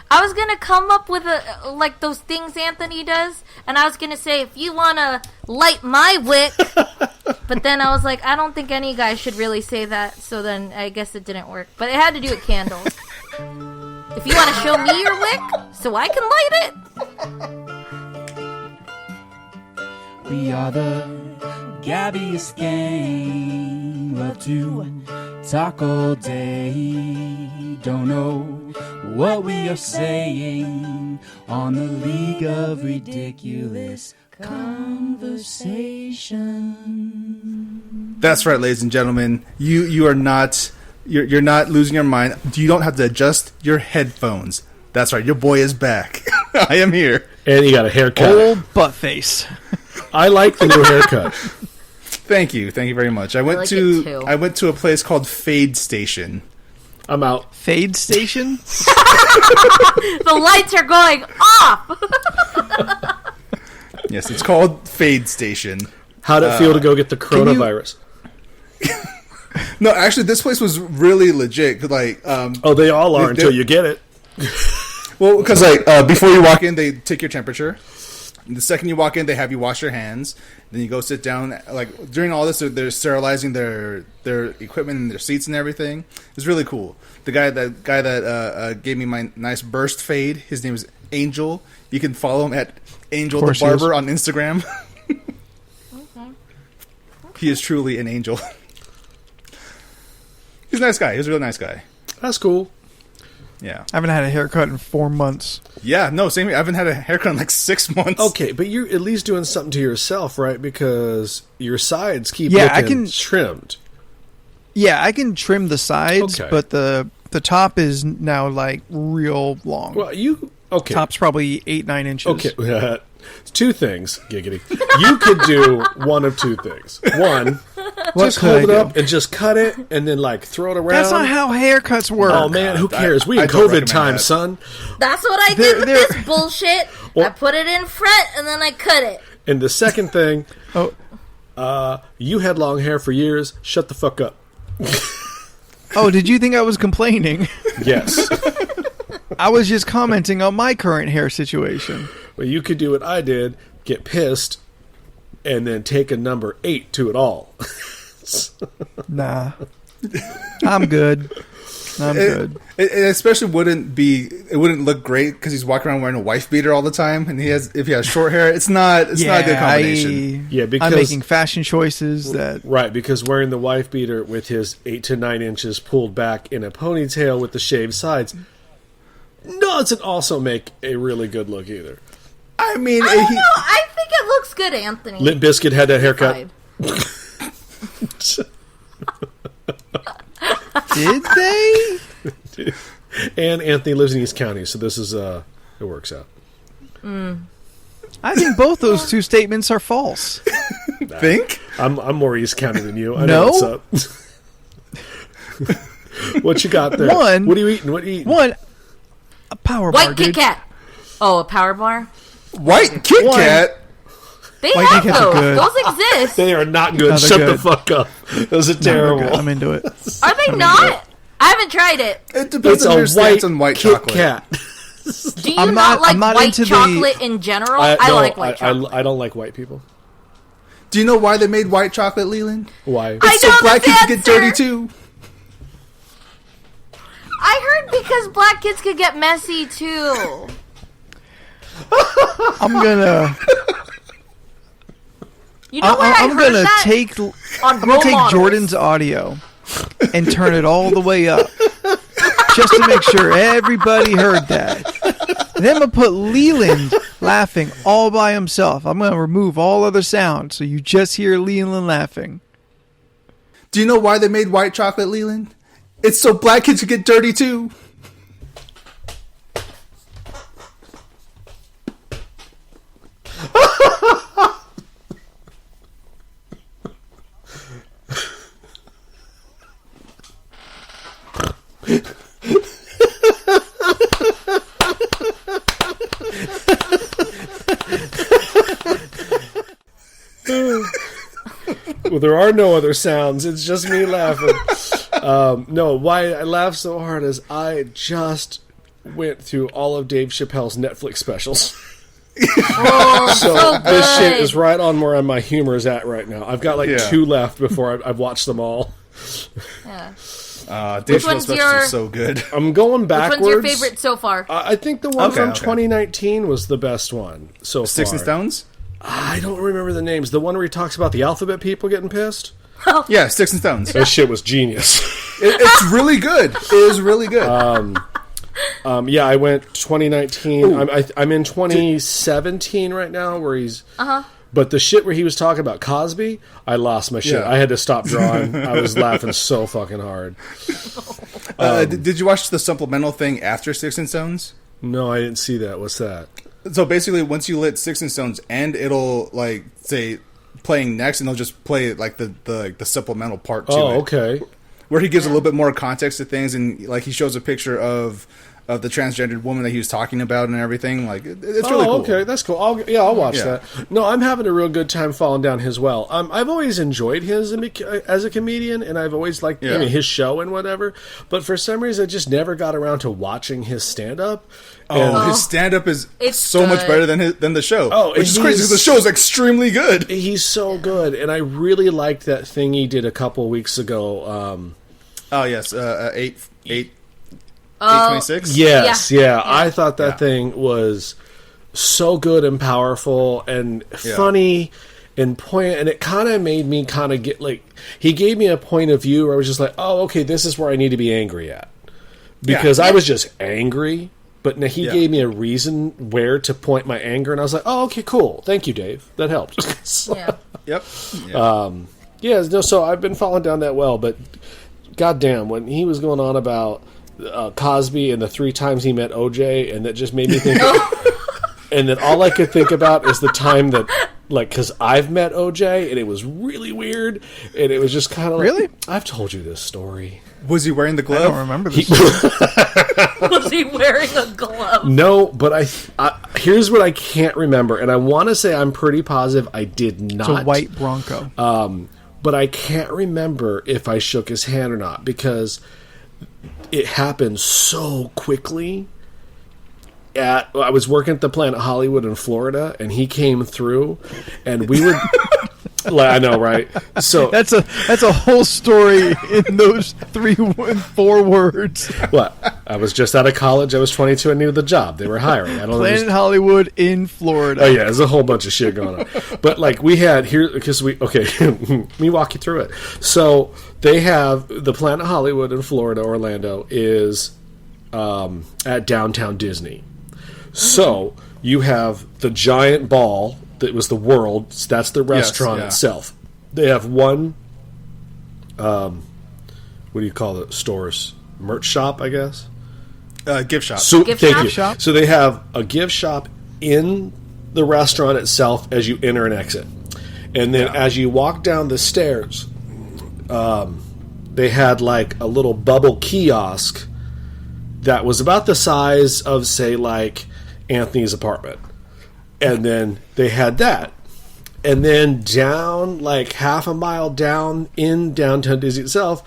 I was gonna come up with like those things Anthony does, and I was gonna say, if you wanna light my wick, but then I was like, I don't think any guy should really say that, so then I guess it didn't work. But it had to do with candles. If you wanna show me your wick, so I can light it. We are the Gabbiest Gang, love to talk all day, don't know what we are saying on the League of Ridiculous Conversation. That's right, ladies and gentlemen. You are not you're not losing your mind. You don't have to adjust your headphones. That's right, your boy is back. I am here. And he got a haircut. Old butt face. I like the new haircut. Thank you very much. I went to a place called Fade Station. I'm out. Fade Station? The lights are going off. Yes, it's called Fade Station. How'd it feel to go get the coronavirus? No, actually, this place was really legit. Like, they all are until you get it. Well, because before you walk in, they take your temperature. The second you walk in, they have you wash your hands. Then you go sit down. Like during all this, they're sterilizing their equipment and their seats and everything. It's really cool. The guy that gave me my nice burst fade, his name is Angel. You can follow him at Angel the Barber on Instagram. Okay. He is truly an angel. He's a nice guy. He's a real nice guy. That's cool. Yeah. I haven't had a haircut in 4 months. Yeah, no, same here. I haven't had a haircut in like 6 months. Okay, but you're at least doing something to yourself, right? Because your sides keep looking trimmed. Yeah, I can trim the sides, but the top is now like real long. Well, Top's probably 8-9 inches. Okay. 2 things, giggity. You could do one of 2 things. One, just hold it up and just cut it and then like throw it around. That's not how haircuts work. Oh man, who cares? We in COVID time, son. That's what I did with this bullshit. I put it in front and then I cut it. And the second thing, you had long hair for years. Shut the fuck up. Oh, did you think I was complaining? Yes. I was just commenting on my current hair situation. Well, you could do what I did, get pissed, and then take a number 8 to it all. Nah. I'm good. Good. It especially wouldn't look great because he's walking around wearing a wife beater all the time, and if he has short hair, it's not a good combination. Because I'm making fashion choices right, because wearing the wife beater with his 8 to 9 inches pulled back in a ponytail with the shaved sides doesn't also make a really good look either. I mean, I don't know. I think it looks good, Anthony. Limp Bizkit had that haircut. Did they? And Anthony lives in East County, so this is it works out. I think both those 2 statements are false. Think? I'm more East County than you. I know what's up. What you got there? What are you eating? What are you eating? A power bar, White Kit Kat. Oh, a power bar? White Kit Kat? They have those. Those exist. They are not good. Shut the fuck up. Those are terrible. I'm into it. Are they not? I haven't tried it. It depends on your stance on white chocolate. Kat. Do you not like white chocolate in general? I like white chocolate. I don't like white people. Do you know why they made white chocolate, Leland? Why? It's so black kids get dirty too. I heard because black kids could get messy too. I'm gonna. You know where I'm gonna take Jordan's audio and turn it all the way up, just to make sure everybody heard that. And then I'm gonna put Leland laughing all by himself. I'm gonna remove all other sound, so you just hear Leland laughing. Do you know why they made white chocolate, Leland? It's so black kids could get dirty too. Well, there are no other sounds. It's just me laughing. No, why I laugh so hard is I just went through all of Dave Chappelle's Netflix specials. Oh, so This shit good. is right on where my humor is at right now. I've got like 2 left before I've watched them all. Yeah. Dave Chappelle's one's specials your- are so good. I'm going backwards. Which one's your favorite so far? I think the one from Okay. 2019 was the best one so far. Sticks and Stones? I don't remember the names. The one where he talks about the alphabet people getting pissed? Yeah, Sticks and Stones. That shit was genius. It's really good. It is really good. Yeah, I went 2019. I'm in 2017 right now where he's... But the shit where he was talking about Cosby, I lost my shit. Yeah. I had to stop drawing. I was laughing so fucking hard. Did you watch the supplemental thing after Sticks and Stones? No, I didn't see that. What's that? So basically, once you lit Sticks and Stones, and it'll like say playing next, and they'll just play like the supplemental part to it. Oh, okay. Where he gives a little bit more context to things, and like he shows a picture of the transgendered woman that he was talking about and everything. Like it's really cool. Okay, that's cool. I'll watch Yeah. that. No, I'm having a real good time falling down his well. I've always enjoyed his as a comedian, and I've always liked his show and whatever. But for some reason, I just never got around to watching his stand up. His stand up is It's so much good. better than the show. Oh, which is and crazy because the show is extremely good. He's so good, and I really liked that thing he did a couple weeks ago. Oh yes, 826. Yes, Yeah. yeah. I thought that thing was so good and powerful and funny and poignant, and it kind of made me kind of get like, he gave me a point of view where I was just like, oh, okay, this is where I need to be angry at. Because I was just angry, but now he gave me a reason where to point my anger, and I was like, oh, okay, cool. Thank you, Dave. That helped. Yeah. Yep. So I've been falling down that well, but goddamn, when he was going on about Cosby and the 3 times he met OJ, and that just made me think. And then all I could think about is the time that, like, because I've met OJ, and it was really weird, and it was just kind of like, Really? I've told you this story. Was he wearing the I glove? don't remember this. Was he wearing a glove? No, but I here's what I can't remember, and I want to say I'm pretty positive I did not. It's a white Bronco. But I can't remember if I shook his hand or not because it happened so quickly. I was working at the Planet Hollywood in Florida, and he came through, and we were. I know, right? So That's a whole story in those 4 words. what? I was just out of college. I was 22 and needed the job. They were hiring. I don't Planet Hollywood in Florida. Oh yeah, there's a whole bunch of shit going on. But like we had here because let me walk you through it. So they have the Planet Hollywood in Florida, Orlando is at downtown Disney. So you have the giant ball that was the World. That's the restaurant itself. They have one. What do you call it? Stores, merch shop, I guess. Gift shop. So Gift thank shop? you. Shop? So they have a gift shop in the restaurant itself as you enter and exit, and then as you walk down the stairs, they had like a little bubble kiosk that was about the size of, say, like Anthony's apartment, and then they had that. And then down, like half a mile down in downtown Disney itself,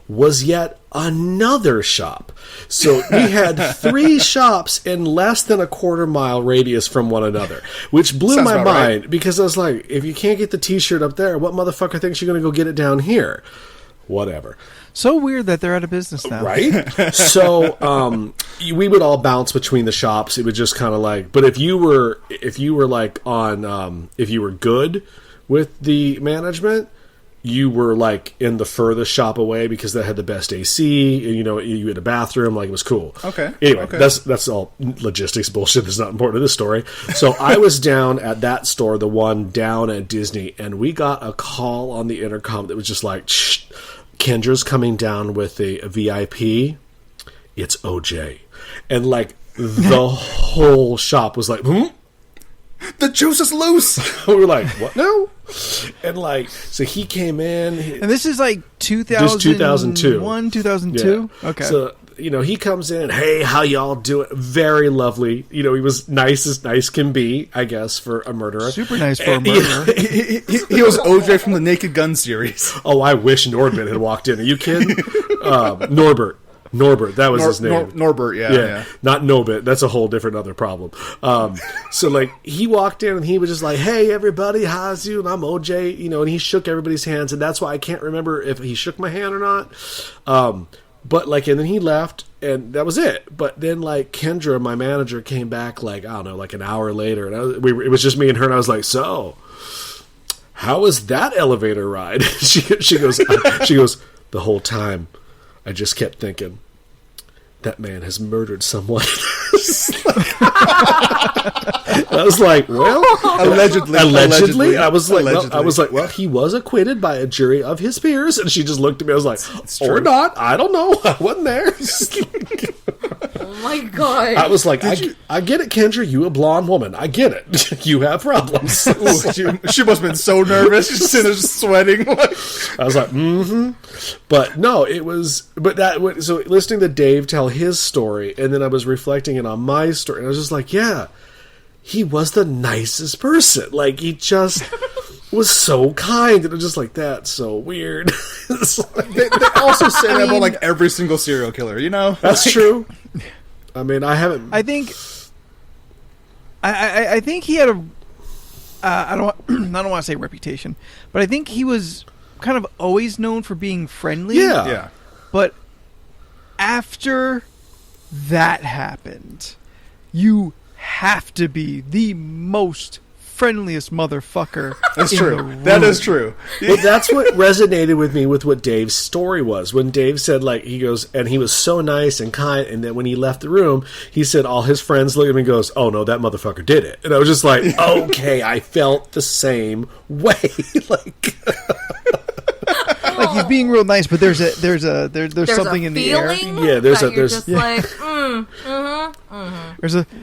was yet another shop. So we had 3 shops in less than a quarter-mile radius from one another, which blew Sounds my about mind right. because I was like, if you can't get the T-shirt up there, what motherfucker thinks you're going to go get it down here? Whatever. So weird that they're out of business now. Right? So we would all bounce between the shops. It would just kind of like, but if you were like on, if you were good with the management, you were like in the furthest shop away because that had the best AC. And, you had a bathroom. Like, it was cool. Okay. Anyway, Okay. that's all logistics bullshit. That's not important to this story. So I was down at that store, the one down at Disney, and we got a call on the intercom that was just like, shh, Kendra's coming down with a VIP. It's OJ. And like the whole shop was like, The juice is loose. we were like, what? No. And like, so he came in. And this is like 2001, 2002? Yeah. Okay. So, he comes in, hey, how y'all doing? Very lovely. He was nice as nice can be, I guess, for a murderer. Super nice for a murderer. He was OJ from the Naked Gun series. Oh, I wish Norbert had walked in. Are you kidding? Norbert. Norbert, that was his name. Norbert, yeah. Not Nobit. That's a whole different other problem. So, like, he walked in and he was just like, hey, everybody, how's you? And I'm OJ, and he shook everybody's hands, and that's why I can't remember if he shook my hand or not. But, like, and then he left, and that was it. But then, like, Kendra, my manager, came back, like, I don't know, like an hour later, and it was just me and her, and I was like, so, how was that elevator ride? she goes, the whole time, I just kept thinking, that man has murdered someone. I was like, well, allegedly. I was like, well, he was acquitted by a jury of his peers. And she just looked at me. I was like, or not? I don't know. I wasn't there. Oh my god! I was like, I get it, Kendra. You a blonde woman. I get it. You have problems. Ooh, she must have been so nervous. She's sitting there sweating. I was like, But no, it was. But that. So listening to Dave tell his story, and then I was reflecting it on my story, and I was just like, yeah, he was the nicest person. Like, he just was so kind, and I'm just like, that's so weird. They also say that about like every single serial killer, That's true. I mean, I haven't. I think he had a. I don't want to say reputation, but I think he was kind of always known for being friendly. Yeah. But after that happened, you have to be the most friendliest motherfucker. That's true. That is true. But that's what resonated with me with what Dave's story was. When Dave said, like, he goes, and he was so nice and kind, and then when he left the room, he said all his friends looked at him and goes, oh no, that motherfucker did it. And I was just like, okay, I felt the same way. Like he's being real nice, but there's something in the air. Yeah, there's like,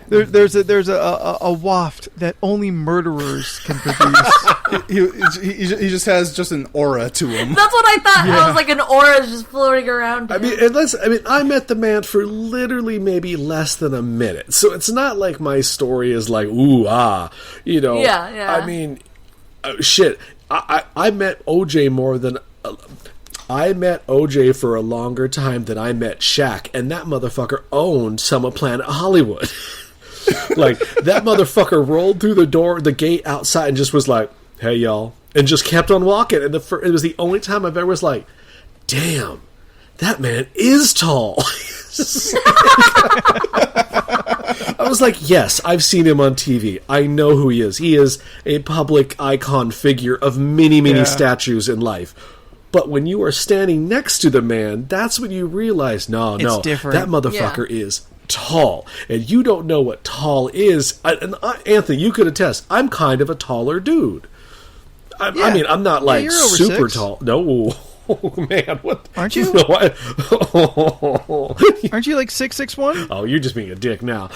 There's a waft that only murderers can produce. he just has just an aura to him. That's what I thought. Yeah. I was like, an aura is just floating around him. I met the man for literally maybe less than a minute, so it's not like my story is like Yeah. I mean, shit. I met OJ more than. I met OJ for a longer time than I met Shaq, and that motherfucker owned some of Planet Hollywood. Like, that motherfucker rolled through the gate outside, and just was like, hey, y'all, and just kept on walking. And it was the only time I've ever was like, damn, that man is tall. I was like, yes, I've seen him on TV. I know who he is. He is a public icon figure of many, many statues in life. But when you are standing next to the man, that's when you realize, no, different. That motherfucker is tall. And you don't know what tall is. Anthony, you could attest, I'm kind of a taller dude. I mean, I'm not like super 6. Tall. No. Oh, man, what? Aren't you? No, Aren't you like 6'1"? Oh, you're just being a dick now.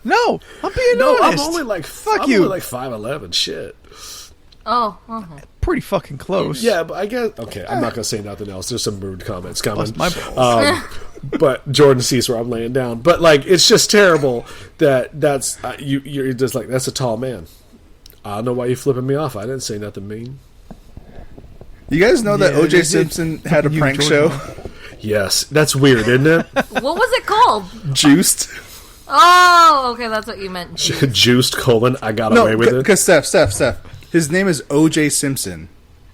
No, I'm being honest. I'm only like you. Only like 5'11". Shit. Oh, uh-huh. Pretty fucking close. Yeah, but I guess. Okay, I'm not gonna say nothing else. There's some rude comments coming. Bust my balls. But Jordan sees where I'm laying down. But like, it's just terrible that's you're just like, that's a tall man. I don't know why you're flipping me off. I didn't say nothing mean. You guys know that O.J. Simpson had a prank show? Yes. That's weird, isn't it? What was it called? Juiced. Oh, okay, that's what you meant. Juiced, I got away with it. Because Steph. His name is O.J. Simpson.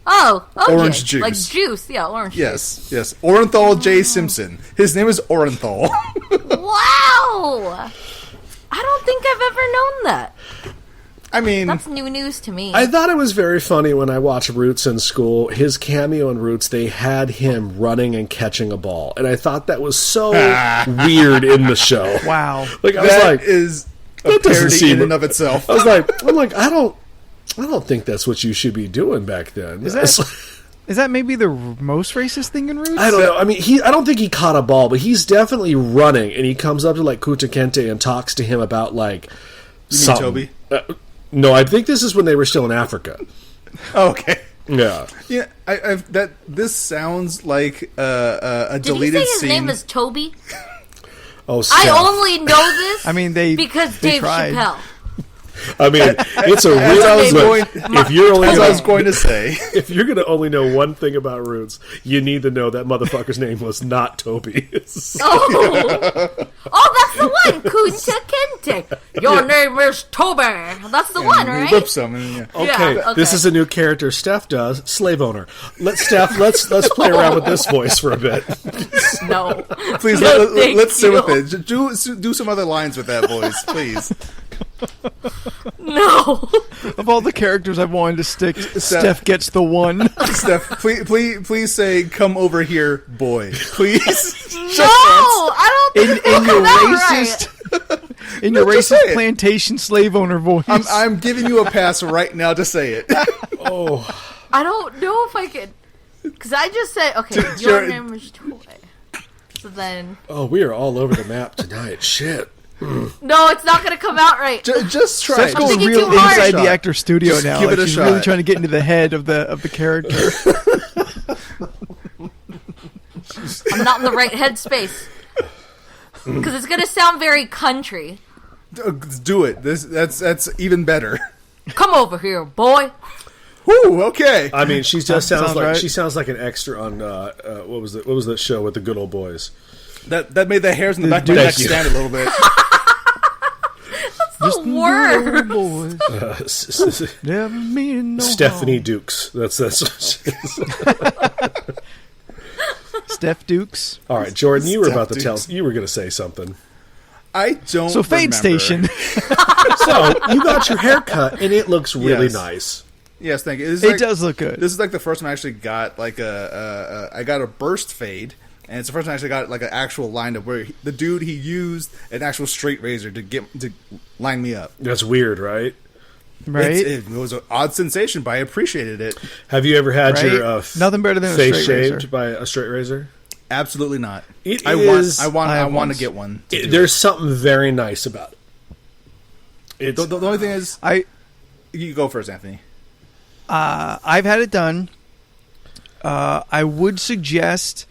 Oh, okay. Orange juice. Like juice, yeah, orange juice. Yes. Orenthal J. Simpson. His name is Orenthal. Wow! I don't think I've ever known that. I mean, that's new news to me. I thought it was very funny when I watched Roots in school. His cameo in Roots, they had him running and catching a ball, and I thought that was so weird in the show. Wow, like I was like, is a parody in and of itself. I was like, I don't think that's what you should be doing back then. Is that maybe the most racist thing in Roots? I don't know. I mean, I don't think he caught a ball, but he's definitely running, and he comes up to like Kunta Kinte and talks to him about like something. Toby? No, I think this is when they were still in Africa. Okay. Yeah. Yeah. This sounds like a deleted Did he say his scene. name is Toby? Oh, Steph. I only know this. I mean, because Dave tried. Chappelle. I mean, it's a As I was real. If you're only As I was going to say, if you're going to only know one thing about Roots, you need to know that motherfucker's name was not Toby. Oh, that's the one. Kunta Kinte. Your name is Toby. That's the one, right? He whips them. And, Okay, Yeah, this is a new character Steph does, slave owner. Let's play around with this voice for a bit. No. Please, No, let's sit thank with it. Do some other lines with that voice, please. No. Of all the characters I've wanted to stick, Steph gets the one. Steph, please say, "Come over here, boy." Please. No, I don't think In your that's right. racist, in your just say racist it. plantation slave owner voice. I'm giving you a pass right now to say it. I don't know if I can. Because I just said, okay, your Jared- name is Toy. So then. Oh, we are all over the map tonight. Shit. No, it's not going to come out right. Just try Steph's it. going thinking real too hard. inside the actor studio Just now. give Like it a she's really shot. trying to get into the head of the character. I'm not in the right headspace. Because it's going to sound very country. Do it. That's even better. Come over here, boy. Whew, okay. I mean, she just sounds Sounds like right. she sounds like an extra on what was that show with the good old boys? That made the hairs in the back of my Thank neck you. stand a little bit. That's the word. Boys, never mean no Stephanie harm. Dukes. That's what she is. Steph Dukes. All right, Jordan, you were about to Steph tell. Dukes. You were going to say something. I don't. So Fade remember. Station. So you got your hair cut, and it looks really Yes. nice. Yes, thank you. This is It like- does look good. This is like the first time I actually got like I got a burst fade, and it's the first time I actually got like an actual line of where the dude he used an actual straight razor to line me up. That's weird, right? Right? It was an odd sensation, but I appreciated it. Have you ever had Right? your Nothing better than a face straight shaved razor. by a straight razor? Absolutely not. It I is- want I have to once. get one. There's something very nice about it. It's The only thing is, you go first, Anthony. I've had it done. I would suggest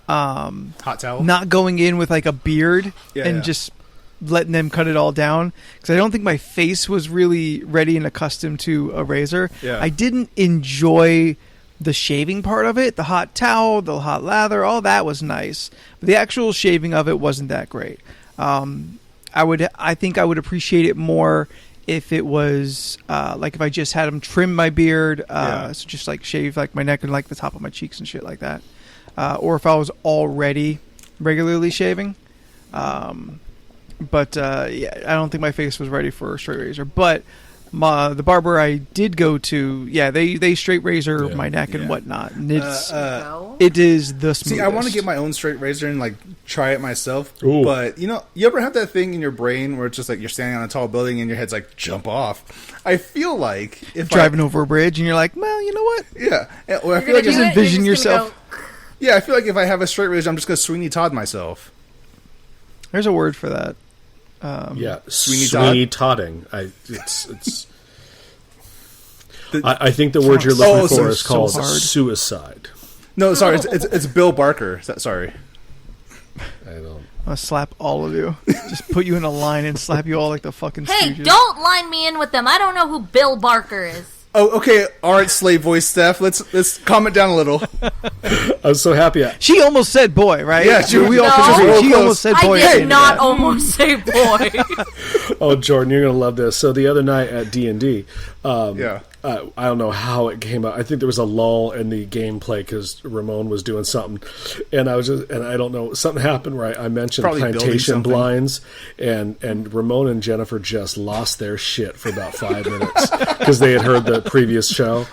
Hot towel. not going in with like a beard Yeah, and yeah. just letting them cut it all down, because I don't think my face was really ready and accustomed to a razor. Yeah. I didn't enjoy the shaving part of it. The hot towel, the hot lather, all that was nice, but the actual shaving of it wasn't that great. I think I would appreciate it more if it was like if I just had them trim my beard, so just like shave like my neck and like the top of my cheeks and shit like that, or if I was already regularly shaving. But yeah, I don't think my face was ready for a straight razor. But the barber I did go to, they straight razor my neck and whatnot, and it is the smoothest. See, I want to get my own straight razor and like try it myself. Ooh. But you ever have that thing in your brain where it's just like you're standing on a tall building and your head's like jump off? I feel like if driving over a bridge and you're like, well, you know what? Or I feel like Just envision yourself. I feel like if I have a straight razor, I'm just gonna Sweeney Todd myself. There's a word for that. Sweeney Todding. I think the word you're looking for is so called hard. suicide. No, sorry, it's Bill Barker. Sorry. I don't. I'll slap all of you. Just put you in a line and slap you all like the fucking Hey, Stooges. don't line me in with them. I don't know who Bill Barker is. Oh, okay. All right, slave voice Steph. Let's calm it down a little. I'm so happy. She almost said boy, right? Yeah, she- we all No. consider- she Close. almost said boy. I at the did end not of that. almost say boy. Oh, Jordan, you're gonna love this. So the other night at D&D, Yeah. I don't know how it came out. I think there was a lull in the gameplay because Ramon was doing something, and I don't know, something happened where I mentioned Probably building plantation something. blinds, and Ramon and Jennifer just lost their shit for about 5 minutes because they had heard the previous show,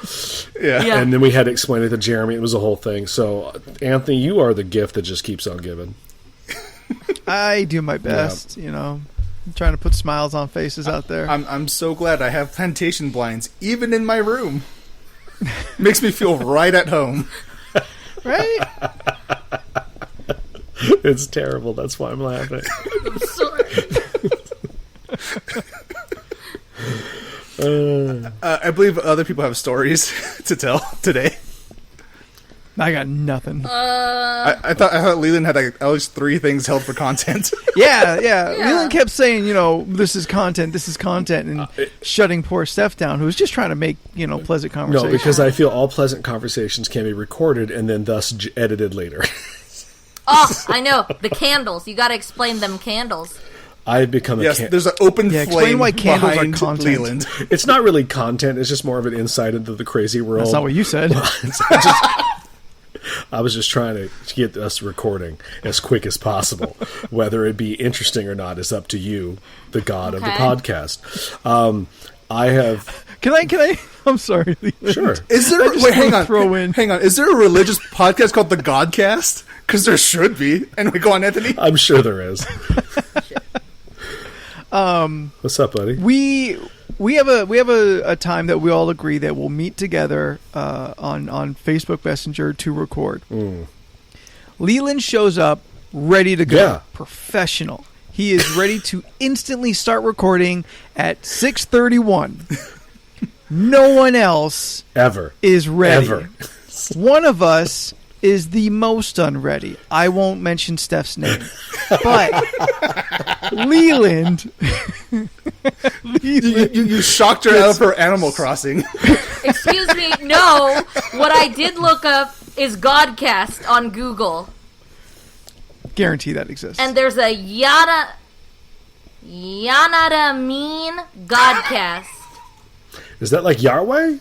Yeah. and then we had to explain it to Jeremy. It was a whole thing. So Anthony, you are the gift that just keeps on giving. I do my best, I'm trying to put smiles on faces out there. I'm so glad I have plantation blinds even in my room. Makes me feel right at home. Right? It's terrible. That's why I'm laughing. I'm sorry. I believe other people have stories to tell today. I got nothing. I thought Leland had like at least 3 things held for content. Yeah. Leland kept saying, this is content, and shutting poor Steph down, who was just trying to make, pleasant conversation. No, because I feel all pleasant conversations can be recorded and then thus edited later. Oh, I know. The candles. You got to explain them candles. I've become there's an open flame explain why candles behind are content. Leland. It's not really content. It's just more of an insight into the crazy world. That's not what you said. I was just trying to get us recording as quick as possible. Whether it be interesting or not is up to you, the god of the podcast. I have... Can I? I'm sorry, Leland. Sure. Is there? Wait, hang on. Throw in. Hang on. Is there a religious podcast called the Godcast? Because there should be. Anyway, go on, Anthony. I'm sure there is. What's up, buddy? We have a time that we all agree that we'll meet together on Facebook Messenger to record. Leland shows up ready to go. Yeah. Professional. He is ready to instantly start recording at 6:31. No one else Ever. is ready. Ever. One of us is the most unready. I won't mention Steph's name. But Leland... You shocked her out of her Animal Crossing. Excuse me. No. What I did look up is Godcast on Google. Guarantee that exists. And there's a Yanadamin Godcast. Is that like Yahweh?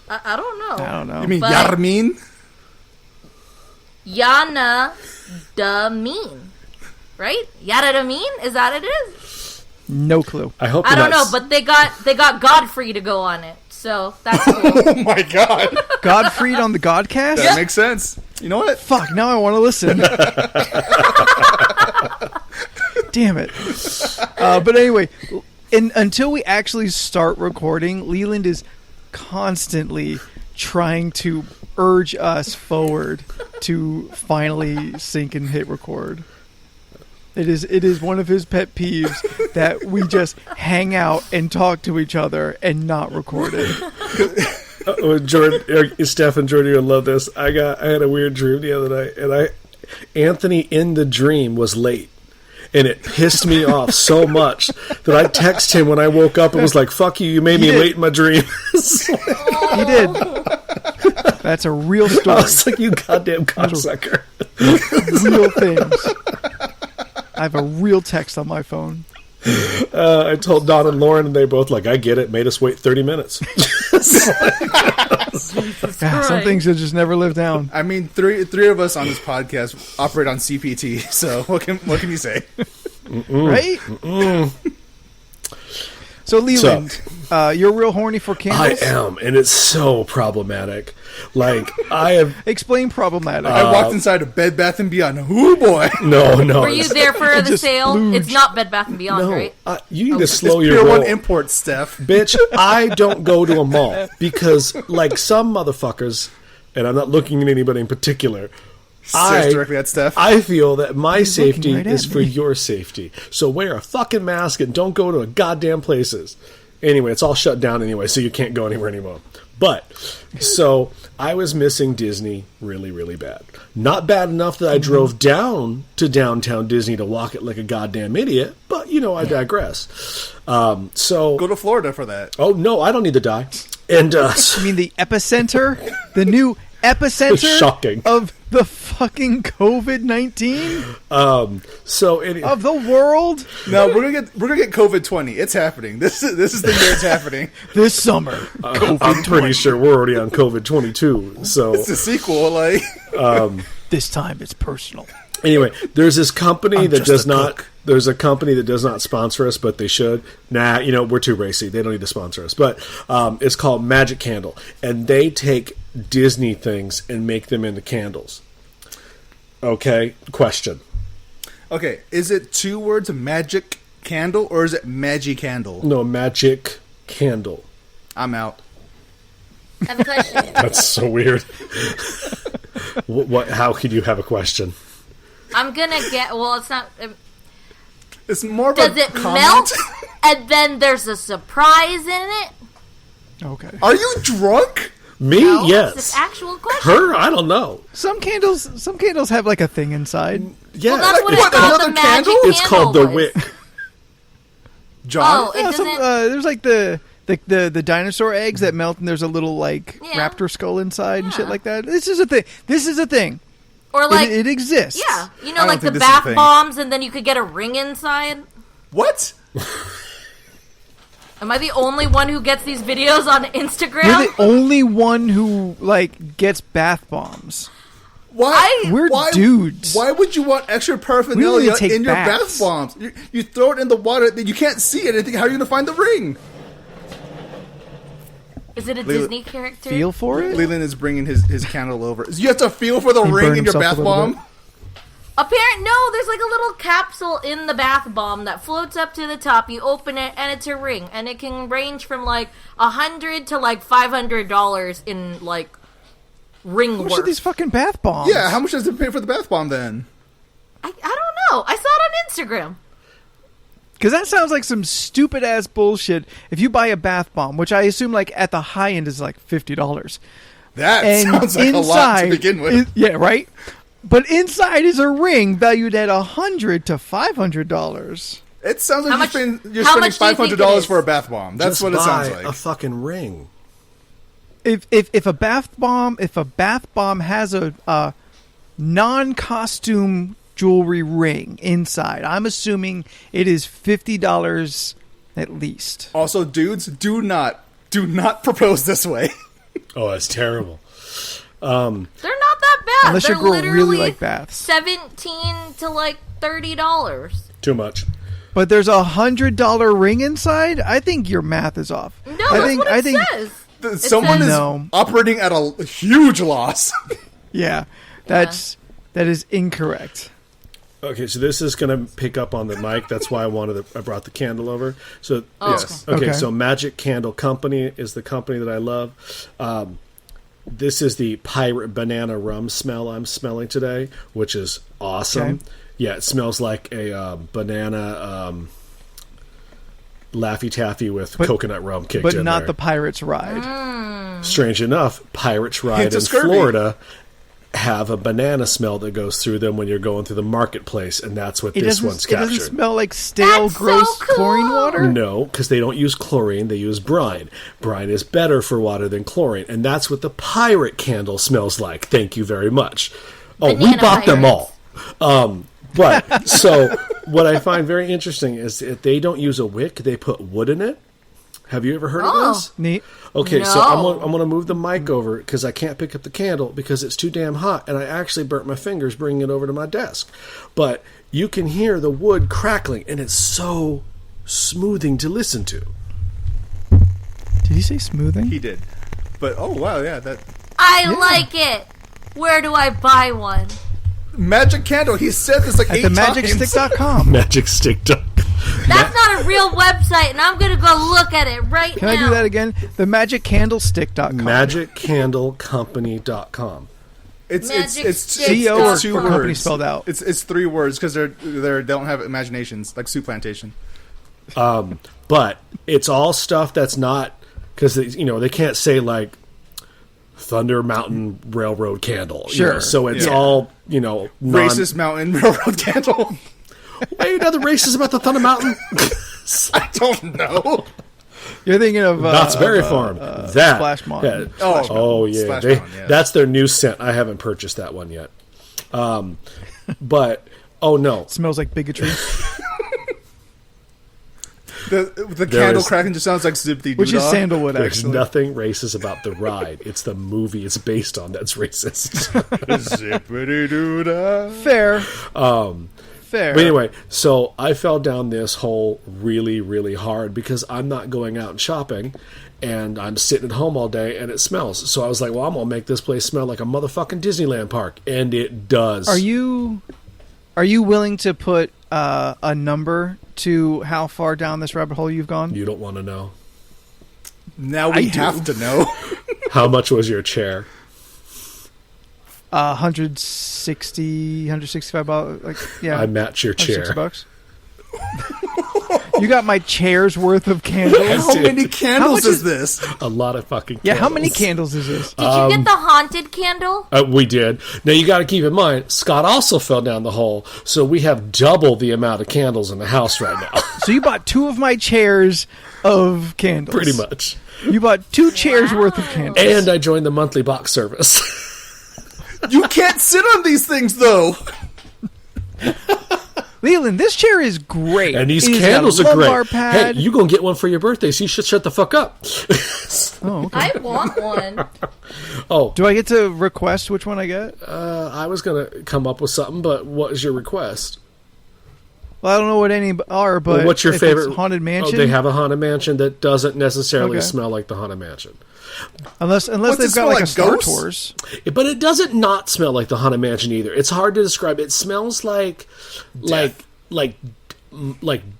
I don't know. I don't know. You mean But- Yarmin? Yanadamin. Right? Yanadamin? Is that it is? No clue. I hope I you're don't know, not but they got Godfrey to go on it. So that's cool. Oh my god. Godfried on the Godcast? That makes sense. You know what? Fuck, now I want to listen. Damn it. But anyway, until we actually start recording, Leland is constantly trying to urge us forward to finally sync and hit record. It is one of his pet peeves that we just hang out and talk to each other and not record it. Jordan, Steph and Jordan, you'll love this. I had a weird dream the other night, and Anthony in the dream was late, and it pissed me off so much that I texted him when I woke up and was like, "Fuck you! You made me late in my dream." He did. That's a real I story. was like, "You goddamn cocksucker!" Real things. I have a real text on my phone. I told Don and Lauren, and they both like, "I get it." Made us wait 30 minutes. Some things that just never live down. I mean, three of us on this podcast operate on CPT, so what can you say? Right? So, Leland, you're real horny for I candles? am, and it's so problematic. Like, I have... Explain problematic. I walked inside of Bed Bath & Beyond. Ooh, boy. No. Were you there for the just sale? splooge. It's not Bed Bath & Beyond, right? You need to It's slow Pier your roll. 1 import, Steph. Bitch, I don't go to a mall because, like some motherfuckers, and I'm not looking at anybody in particular, Stares directly at Steph. I feel that my safety right is at for me. your safety. So wear a fucking mask and don't go to a goddamn places. Anyway, it's all shut down anyway, so you can't go anywhere anymore. But, so, I was missing Disney really, really bad. Not bad enough that I drove down to downtown Disney to walk it like a goddamn idiot, but, I digress. So... Go to Florida for that. Oh, no, I don't need to die. And, You mean the epicenter? The new epicenter Shocking. of the fucking COVID-19 so... Any, of the world No, we're gonna get COVID-20. It's happening. This is the year it's happening. this summer. I'm pretty sure we're already on COVID-22, so... It's a sequel. Like, This time it's personal. Anyway, there's this company that just does a not. cook. There's a company that does not sponsor us, but they should. Nah, we're too racy. They don't need to sponsor us. But it's called Magic Candle, and they take Disney things and make them into candles. Okay, question. okay, is it 2 words, magic candle, or is it Magi Candle? No, Magic Candle. I'm out. I have a question. That's so weird. What? How could you have a question? I'm gonna get. Well, it's not. It's more of Does a it comment. melt? And then there's a surprise in it. Okay. Are you drunk? Me, No, yes. It's an actual question. Her, I don't know. Some candles have like a thing inside. Yeah, Well, that's what What, it's called. another The magic candle? it's called the was. wick. John? Oh, it Yeah, doesn't. there's like the dinosaur eggs that melt, and there's a little like Yeah. raptor skull inside and shit Yeah. like that. This is a thing. Or like, it exists. yeah, you know, I don't like the think this is a bath thing. bombs, and then you could get a ring inside. What? Am I the only one who gets these videos on Instagram? You're the only one who like gets bath bombs. Why? We're dudes. Why would you want extra We paraphernalia only take in your baths. bath bombs? You throw it in the water, then you can't see anything. How are you going to find the ring? Is it a Leland- Disney character? Feel for it. Leland is bringing his candle over. You have to feel for the He ring burned in your himself bath a little bomb? bit. No, there's like a little capsule in the bath bomb that floats up to the top. You open it, and it's a ring, and it can range from like $100 to like $500 in like ring How much worth. are these fucking bath bombs? Yeah, how much does it pay for the bath bomb then? I don't know. I saw it on Instagram. Because that sounds like some stupid ass bullshit. If you buy a bath bomb, which I assume like at the high end is like $50, That and sounds like a lot to begin with. yeah, right. But inside is a ring valued at $100 to $500. It sounds like How much- you're how spending much do you think it $500 is? for a bath bomb. That's Just what it sounds buy like. a fucking ring. If a bath bomb has a non-costume jewelry ring inside, I'm assuming it is $50 at least. Also, dudes, do not propose this way. Oh, that's terrible. They're not that bad. Unless They're your girl literally really like baths. $17 to like $30. Too much. But there's $100 ring inside. I think your math is off. No, that's what it says. Someone says- is No. operating at a huge loss. Yeah, that is incorrect. Okay, so this is going to pick up on the mic. That's why I brought the candle over. So Yes. Okay. So Magic Candle Company is the company that I love. This is the pirate banana rum smell I'm smelling today, which is awesome. Okay. Yeah, it smells like a banana Laffy Taffy with coconut rum kicked But in not there. the Pirates Ride. Strange enough, Pirates Ride Hint in of scurvy. Florida have a banana smell that goes through them when you're going through the marketplace, and that's what this one's It captured. doesn't smell like stale, That's so gross cool. chlorine water. No, because they don't use chlorine, they use brine. Brine is better for water than chlorine, and that's what the pirate candle smells like. Thank you very much. Oh, we Banana bought them pirates. all. But, so, what I find very interesting is that they don't use a wick, they put wood in it. Have you ever heard Oh. of this? Neat. Okay, so No. I'm gonna move the mic over because I can't pick up the candle because it's too damn hot, and I actually burnt my fingers bringing it over to my desk. But you can hear the wood crackling, and it's so smoothing to listen to. Did you say smoothing? He did. But, oh, wow, yeah, that... I like it. Where do I buy one? Magic Candle, he said this like At 8 times. themagicstic.com. Magic Stick Duck. That's not a real website, and I'm gonna go look at it right Can now. I do that again? Themagiccandlestick.com. MagicCandleCompany.com. It's Magic Stick. CO or two company words. spelled out? It's 3 words because they don't have imaginations, like Soup Plantation. But it's all stuff that's not because they can't say like Thunder Mountain Railroad Candle. Sure. So it's Yeah. all Racist Mountain Railroad Candle. Why are you the racist about the Thunder Mountain? I don't know. You're thinking of Knott's Berry Farm. That Splash Mountain. Yeah. Oh, Yeah. Splash They- Mountain, yes. That's their new scent. I haven't purchased that one yet. But oh no, Smells like bigotry. The candle is- cracking just sounds like Zippity Which is Doodah. sandalwood, there's actually. nothing racist about the ride. It's the movie it's based on that's racist. Zippity Doodah. Fair. Fair. But anyway, so I fell down this hole really, really hard because I'm not going out and shopping, and I'm sitting at home all day, and it smells. So I was like, well, I'm going to make this place smell like a motherfucking Disneyland park. And it does. Are you willing to put a number to how far down this rabbit hole you've gone? You don't want to know. Now we have to know. How much was your chair? 165 $165. Like, yeah. I match your chair. $160. You got my chair's worth of candles. How many candles is this? A lot of fucking Yeah, candles. how many candles is this? Did you get the haunted candle? We did. Now, you got to keep in mind, Scott also fell down the hole, so we have double the amount of candles in the house right now. So you bought 2 of my chairs of candles. Pretty much. You bought 2 chairs worth of candles. And I joined the monthly box service. You can't sit on these things, though. Leland, this chair is great. And these It has candles got a are great. lumbar pad. Hey, you gonna get one for your birthday, so you should shut the fuck up. Oh, okay. I want one. Oh, Do I get to request which one I get? I was gonna come up with something, but what is your request? Well, I don't know what any are, but Well, what's your if favorite it's Haunted Mansion? Oh, they have a haunted mansion that doesn't necessarily Okay. smell like the haunted mansion. Unless What's it they've smell got like like, a Star ghosts? Tours. But it doesn't not smell like the haunted mansion either. It's hard to describe. It smells like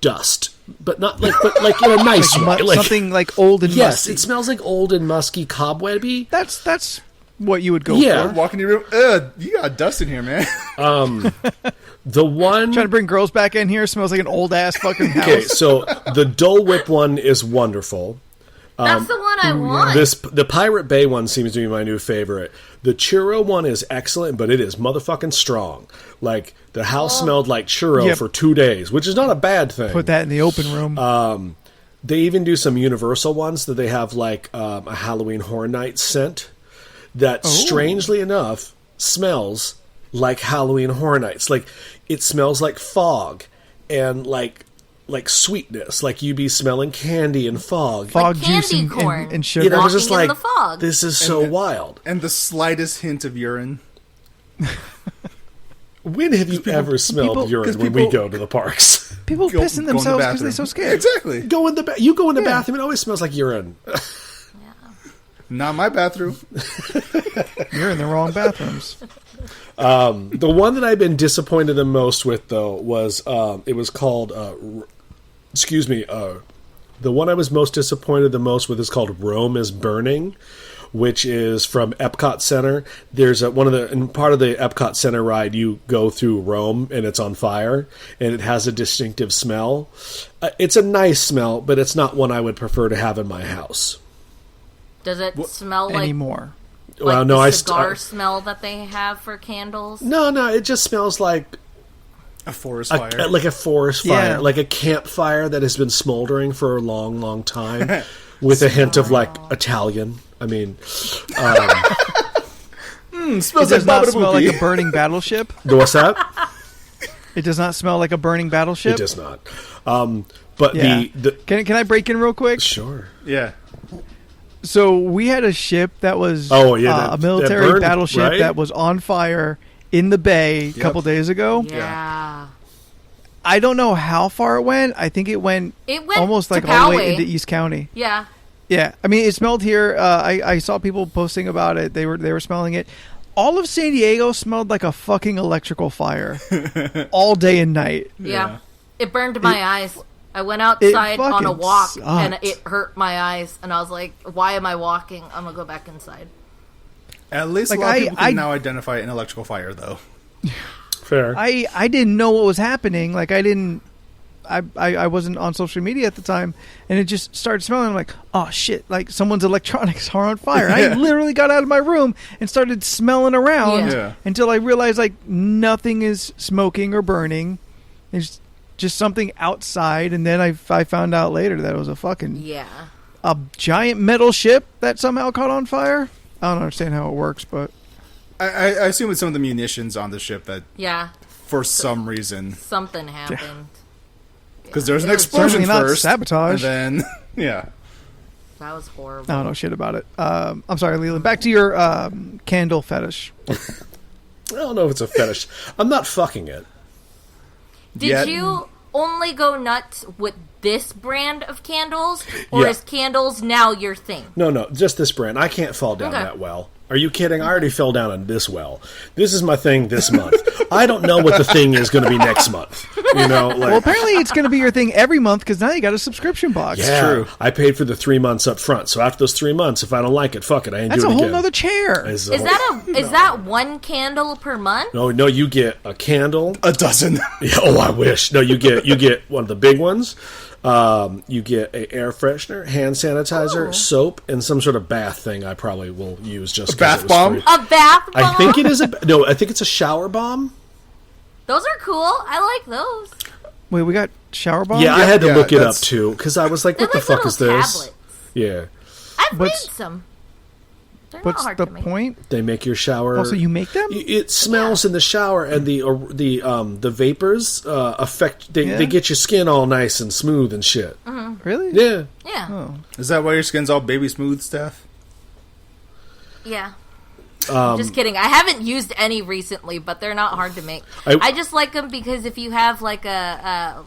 dust, but not like in a nice way. Like, something like old and yes, musty. it smells like old and musky, cobwebby. That's what you would go Yeah. for. Walk in your room. You got dust in here, man. The one. Trying to bring girls back in here smells like an old ass fucking house. Okay, so the Dole Whip one is wonderful. That's the one I want. The Pirate Bay one seems to be my new favorite. The churro one is excellent, but it is motherfucking strong. Like, the house smelled like churro Yep. for 2 days, which is not a bad thing. Put that in the open room. They even do some Universal ones that they have like a Halloween Horror Nights scent that, strangely enough, smells like Halloween Horror Nights. Like, it smells like fog and like sweetness. Like, you be smelling candy and fog. Fog like juice candy and, corn. and sugar. You know, I was Walking just in like, the fog. this is so wild. And the slightest hint of urine. When have you ever smelled urine when we go to the parks? People Go- pissing go in the themselves because they're bathroom. so scared. Exactly. You go in the bathroom, it always smells like urine. Not my bathroom. You're in the wrong bathrooms. The one that I've been disappointed the most with, though, was it was called. The one I was most disappointed the most with is called Rome is Burning, which is from Epcot Center. There's in part of the Epcot Center ride, you go through Rome and it's on fire, and it has a distinctive smell. It's a nice smell, but it's not one I would prefer to have in my house. Does it smell like Anymore. like no, the I cigar smell that they have for candles? No, it just smells like A forest fire. like a forest fire, Yeah. like a campfire that has been smoldering for a long, long time, with a hint of like Italian. I mean, smells It does not smell like Boopy. a burning battleship. what's that? It does not smell like a burning battleship. It does not. But Yeah. the Can I break in real quick? sure. Yeah. So we had a ship that was Oh, yeah, a that military burned, battleship right? that was on fire in the bay a couple days ago. Yeah. I don't know how far it went. I think it went almost to like all the way Poway. into East County. Yeah. Yeah, I mean it smelled here. I saw people posting about it. They were smelling it. All of San Diego smelled like a fucking electrical fire all day and night. Yeah. It burned my eyes. I went outside on a fucking walk sucked. and it hurt my eyes, and I was like, "Why am I walking? I'm gonna go back inside." At least Like, a lot of people can I- now identify an electrical fire, though. Fair. I didn't know what was happening. Like I wasn't on social media at the time, and it just started smelling. I'm like, oh shit! Like someone's electronics are on fire. I literally got out of my room and started smelling around Yeah. until I realized like nothing is smoking or burning. It's just something outside, and then I found out later that it was a giant metal ship that somehow caught on fire. I don't understand how it works, but I assume it's some of the munitions on the ship that, Yeah. for some reason, Something happened. because there was an It was explosion certainly not first, sabotage. and then yeah. That was horrible. I don't know shit about it. I'm sorry, Leland. Back to your candle fetish. I don't know if it's a fetish. I'm not fucking it. Did Yet- you only go nuts with this brand of candles, or Yeah. is candles now your thing? No, just this brand. I can't fall down Okay. that well. Are you kidding? I already fell down on this well. This is my thing this month. I don't know what the thing is going to be next month. You know, like, Well, apparently it's going to be your thing every month because now you got a subscription box. yeah, true. I paid for the 3 months up front. So after those 3 months, if I don't like it, fuck it. I ain't That's a doing it whole again. nother chair. It's a Is that one candle per month? No, you get a candle. A dozen. Yeah, oh, I wish. No, you get one of the big ones, You get a air freshener, hand sanitizer, soap, and some sort of bath thing. I probably will use just a bath bomb. A bath bomb. I think it is no. I think it's a shower bomb. Those are cool. I like those. Wait, we got shower bombs? Yeah, I had to look it up too because I was like, They're "What the like fuck is this?" tablets. Yeah. I've made What's- some. They're not What's hard the to make. point? They make your shower. Also, you make them? It smells in the shower, and the vapors affect. They get your skin all nice and smooth and shit. Really? Yeah. Yeah. Oh. Is that why your skin's all baby smooth, Steph? Yeah. Just kidding. I haven't used any recently, but they're not hard to make. I- I just like them because if you have like a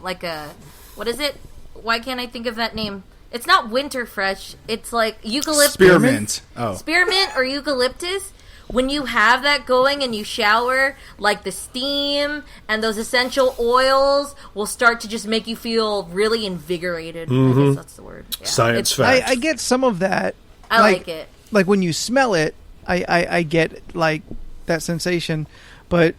what is it? Why can't I think of that name? It's not winter fresh. It's like eucalyptus. Spearmint. Oh. Spearmint or eucalyptus. When you have that going and you shower, like the steam and those essential oils will start to just make you feel really invigorated. I guess that's the word. Yeah. Science It's- fact. I get some of that. I like it. Like when you smell it, I get like that sensation, but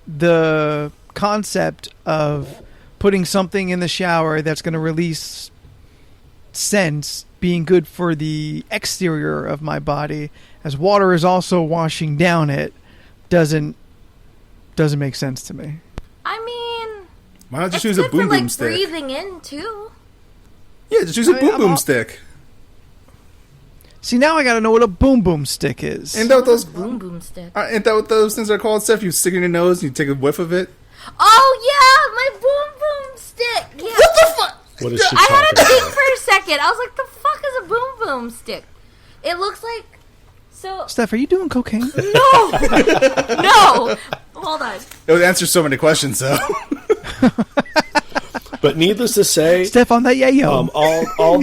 the concept of putting something in the shower that's going to release scents being good for the exterior of my body as water is also washing down it doesn't make sense to me. I mean, Why not just it's use a good boom for like boom stick? breathing in too. Yeah, just use a boom I'm boom all- stick. See, now I got to know what a boom boom stick is. Ain't that what those? Boom boom stick. Ain't that what those things are called, Steph? You stick it in your nose and you take a whiff of it. Oh yeah, my boom boom stick. Yeah. What the fuck? What is she I had talking to think about? for a second. I was like, "The fuck is a boom boom stick?" It looks like so. Steph, are you doing cocaine? No, no. Hold on. It would answer so many questions, though. But needless to say, Steph on that yayo. all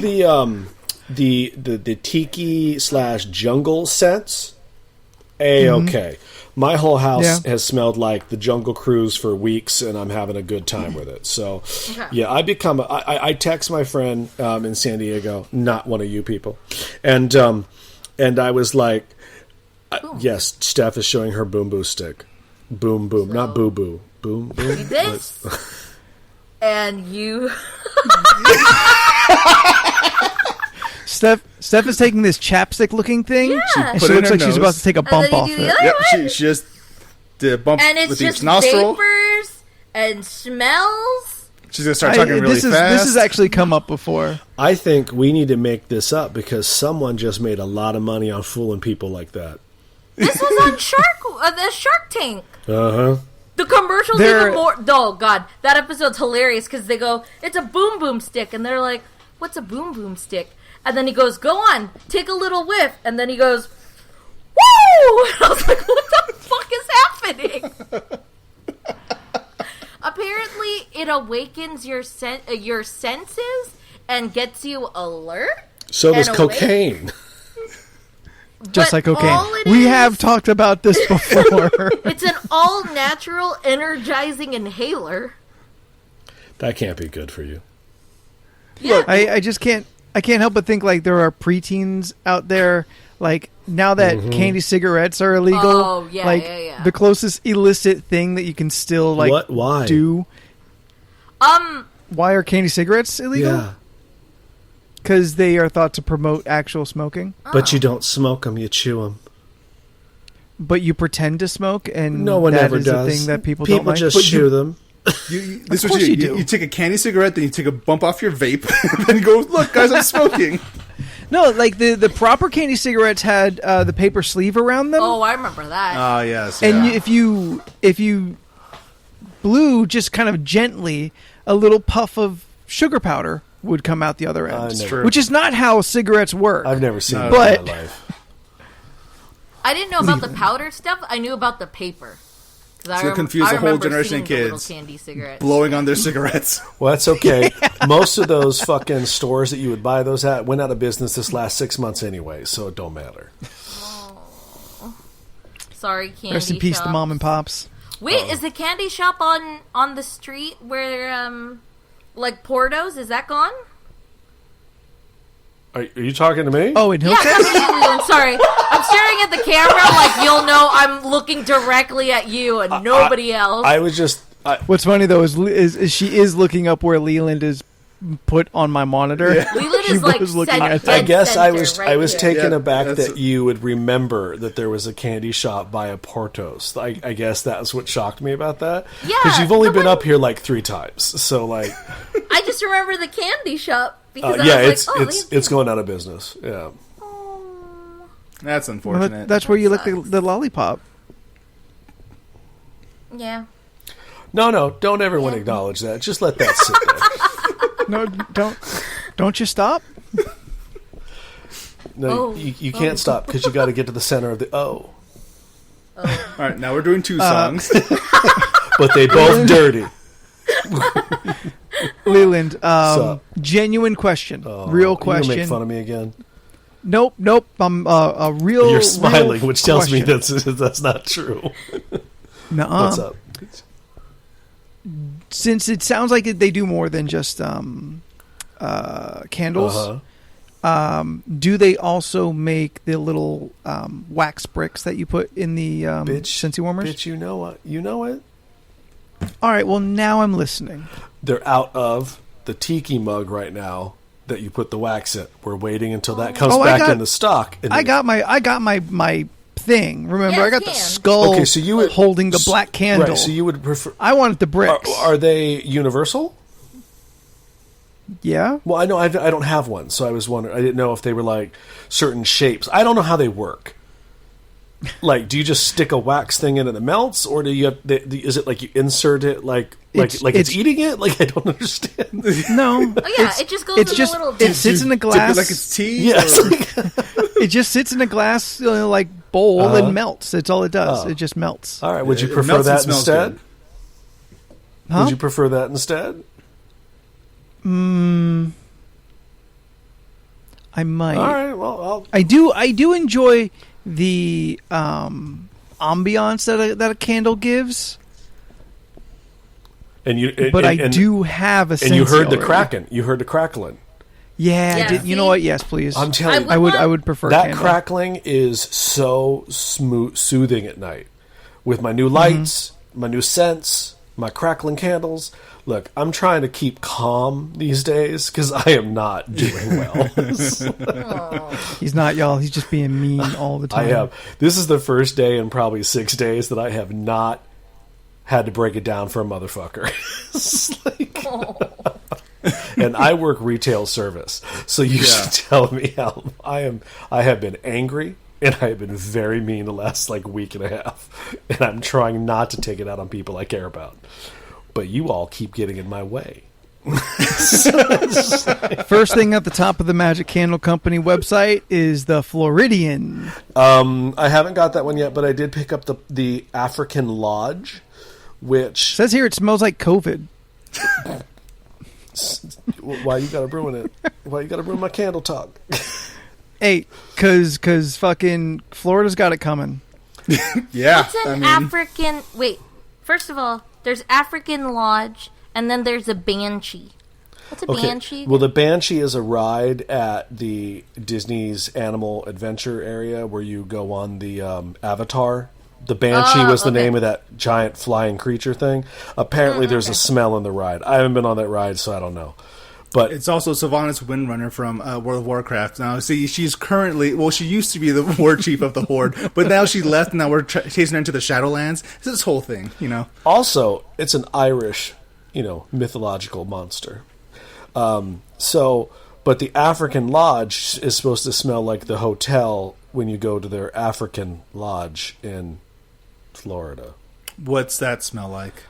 the tiki / jungle scents, okay. My whole house has smelled like the Jungle Cruise for weeks, and I'm having a good time with it. So, yeah, I text my friend in San Diego, not one of you people, and I was like, yes, Steph is showing her boom boo stick, boom boom, not boo boo, boom boom. This and you. Steph is taking this chapstick looking thing. Yeah. And Put she it in looks her like she's nose. about to take a bump then you off do it. the other Yep, one. she just did a bump And it's with just each nostril. vapors and smells. She's gonna start talking really this fast. has actually come up before. I think we need to make this up because someone just made a lot of money on fooling people like that. This was on the Shark Tank. Uh-huh. The commercials They're- even more. Oh God, that episode's hilarious because they go, "It's a boom boom stick," and they're like, "What's a boom boom stick?" And then he goes, "Go on, take a little whiff," and then he goes, "Woo!" And I was like, "What the fuck is happening?" Apparently, it awakens your senses and gets you alert. So does And awake. cocaine. Just But like cocaine. all it We is- have talked about this before. It's an all-natural, energizing inhaler. That can't be good for you. Yeah. I just can't help but think like there are preteens out there like now that candy cigarettes are illegal. Oh, yeah, like yeah. the closest illicit thing that you can still like What? Why? do. Why are candy cigarettes illegal? Yeah. Because they are thought to promote actual smoking, But you don't smoke them, you chew them. but you pretend to smoke, and No one that ever is does. the thing that people don't like. just But chew them. This Of is what course you you do. do. You take a candy cigarette, then you take a bump off your vape, and then you go, "Look, guys, I'm smoking." No, like the proper candy cigarettes had the paper sleeve around them. Oh, I remember that. Ah, yes. And yeah. if you blew just kind of gently, a little puff of sugar powder would come out the other end. That's true. Which is not how cigarettes work. I've never seen that But- in my life. I didn't know about the powder stuff. I knew about the paper. 'Cause It's gonna confuse the whole generation of seeing the little kids. candy cigarettes. blowing on their cigarettes. Well, that's okay. Most of those fucking stores that you would buy those at went out of business this last 6 months anyway, so it don't matter. Sorry, candy Rest in peace shop. to mom and pops. Wait, is the candy shop on the street where like Portos? Is that gone? Are you talking to me? Oh, in Yeah, Hillcrest? that's what I'm sorry. I'm staring at the camera like you'll know I'm looking directly at you and nobody else. I was just... What's funny though is she is looking up where Leland is put on my monitor. Leland She is like was looking set at dead I guess I was center I was right here. taken aback that's- that you would remember that there was a candy shop by a Portos. I guess that's what shocked me about that. Yeah, because you've only been nobody- up here like 3 times, so like, I just remember the candy shop because yeah, I was like, it's going out of business. Yeah, That's Well, unfortunate. that's where you lick Sucks. the lollipop. yeah. no, don't everyone acknowledge that. Just let that sit there. No, don't you stop? No, Oh. you can't stop because you got to get to the center of the O. All right, now we're doing 2 songs. But they both dirty. Leland, Sup? genuine question, real You gonna question. make fun of me again? Nope. A real. You're smiling, real which tells me question. that's not true. Nuh-uh. What's up? Since it sounds like they do more than just candles, do they also make the little wax bricks that you put in the Scentsy warmers? Bitch, you know what? You know it. All right. Well, now I'm listening. They're out of the tiki mug right now that you put the wax in. We're waiting until that comes Oh, back in the stock. And I got my thing. Remember, Yeah, I got the can. skull. Okay, so you would- holding the black candle. Right, so you would prefer. I wanted the bricks. Are they universal? Yeah. Well, I know I don't have one, so I was wondering. I didn't know if they were like certain shapes. I don't know how they work. Like, do you just stick a wax thing in and it melts, or do you have? Is it like you insert it like it's eating it? Like, I don't understand. No. Oh yeah, it just goes in It's just the little. it sits in a Dip glass. it like it's tea. Yes. or- It just sits in a glass like bowl and melts. That's all it does. Oh. It just melts. All right. Would you It prefer melts and that smells instead? good. Huh? Would you prefer that instead? I might. All right. Well, I do enjoy the ambiance that a candle gives, but I do have a. And you heard the already. cracking. You heard the crackling. Yeah, Yeah, I did. You know see? what? Yes, please. I'm telling you, I would prefer that candle. crackling is so smooth, soothing at night. With my new lights, my new scents, my crackling candles. Look, I'm trying to keep calm these days because I am not doing well. He's not, y'all. He's just being mean all the time. I have. This is the first day in probably 6 days that I have not had to break it down for a motherfucker. It's like- and I work retail service, so you should tell me how I have been angry, and I have been very mean the last week and a half, and I'm trying not to take it out on people I care about. But you all keep getting in my way. First thing at the top of the Magic Candle Company website is the Floridian. I haven't got that one yet, but I did pick up the African Lodge, which Says here it smells like COVID. why you gotta ruin it? Why you gotta ruin my candle talk? Hey, cause fucking Florida's got it coming. Yeah. It's an African. Wait, first of all, there's African Lodge, and then there's a Banshee. What's a Banshee? Well, the Banshee is a ride at the Disney's Animal Adventure area where you go on the Avatar. The Banshee was the name of that giant flying creature thing. Apparently, there's a smell in the ride. I haven't been on that ride, so I don't know. But It's also Sylvanas Windrunner from World of Warcraft. Now, see, she's currently... Well, she used to be the war chief of the Horde, but now she left, and now we're chasing her into the Shadowlands. It's this whole thing, you know? also, it's an Irish, mythological monster. But the African Lodge is supposed to smell like the hotel when you go to their African Lodge in Florida. What's that smell like?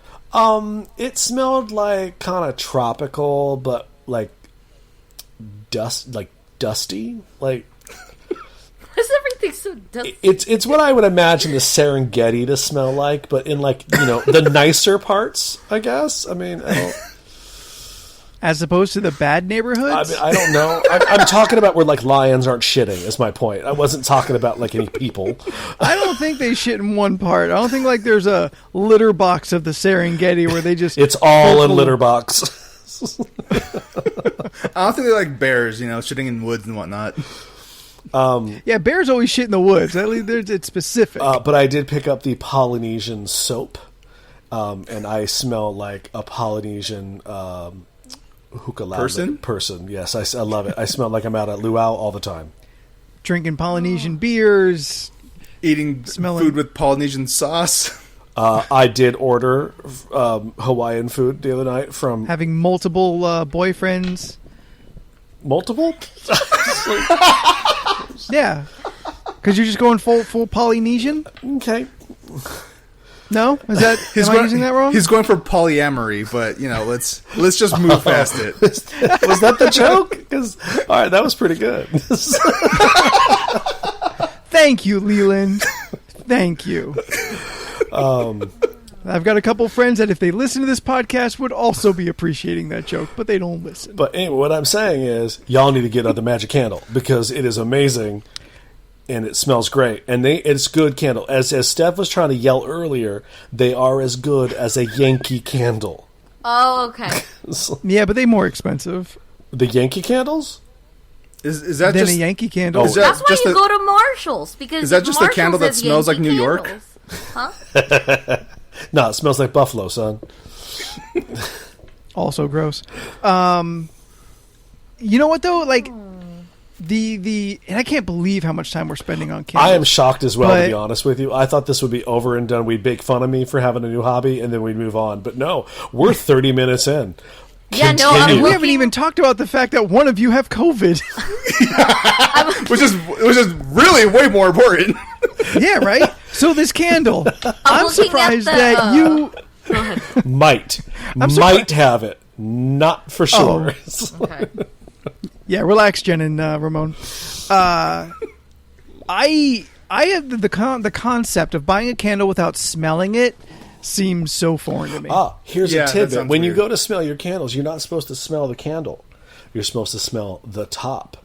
It smelled like kind of tropical, but dusty. Why is everything so dusty? It's what I would imagine the Serengeti to smell like, but in the nicer parts, I guess. I mean, As opposed to the bad neighborhoods? I don't know. I'm talking about where lions aren't shitting. Is my point. I wasn't talking about any people. I don't think they shit in one part. I don't think there's a litter box of the Serengeti where they just... It's all in litter box. I don't think they like bears, shitting in woods and whatnot. Yeah, bears always shit in the woods. At least it's specific. But I did pick up the Polynesian soap, and I smell like a Polynesian hookah loud person. Yes, I love it. I smell like I'm out at Luau all the time. Drinking Polynesian beers. Eating food with Polynesian sauce. I did order Hawaiian food the other night from... Having multiple boyfriends. Multiple? Yeah. Because you're just going full Polynesian? Okay. No? Am I using that wrong? He's going for polyamory, but, let's just move past it. Was that the joke? All right, that was pretty good. Thank you, Leland. Thank you. I've got a couple friends that if they listen to this podcast would also be appreciating that joke, but they don't listen. But anyway, what I'm saying is y'all need to get out the magic candle because it is amazing and it smells great. And it's good candle. As Steph was trying to yell earlier, they are as good as a Yankee candle. Oh, okay. Yeah, but they're more expensive. The Yankee candles? Is that than just a Yankee candle? That's why you go to Marshall's because is that just Marshall's a candle that has smells like Yankee New York? candles. Huh? No, it smells like buffalo, son. Also gross. You know what though? Like and I can't believe how much time we're spending on candles. I am shocked as well, to be honest with you. I thought this would be over and done. We'd make fun of me for having a new hobby, and then we'd move on. But no, we're 30 minutes in. Yeah, Continue. we haven't even talked about the fact that one of you have COVID. which is really way more important. Yeah, right? So this candle. I'm surprised that you... Might have it. Not for sure. Oh. Okay. Yeah, relax, Jen and Ramon. I have the concept of buying a candle without smelling it seems so foreign to me. Here's a tidbit. When you go to smell your candles, you're not supposed to smell the candle. You're supposed to smell the top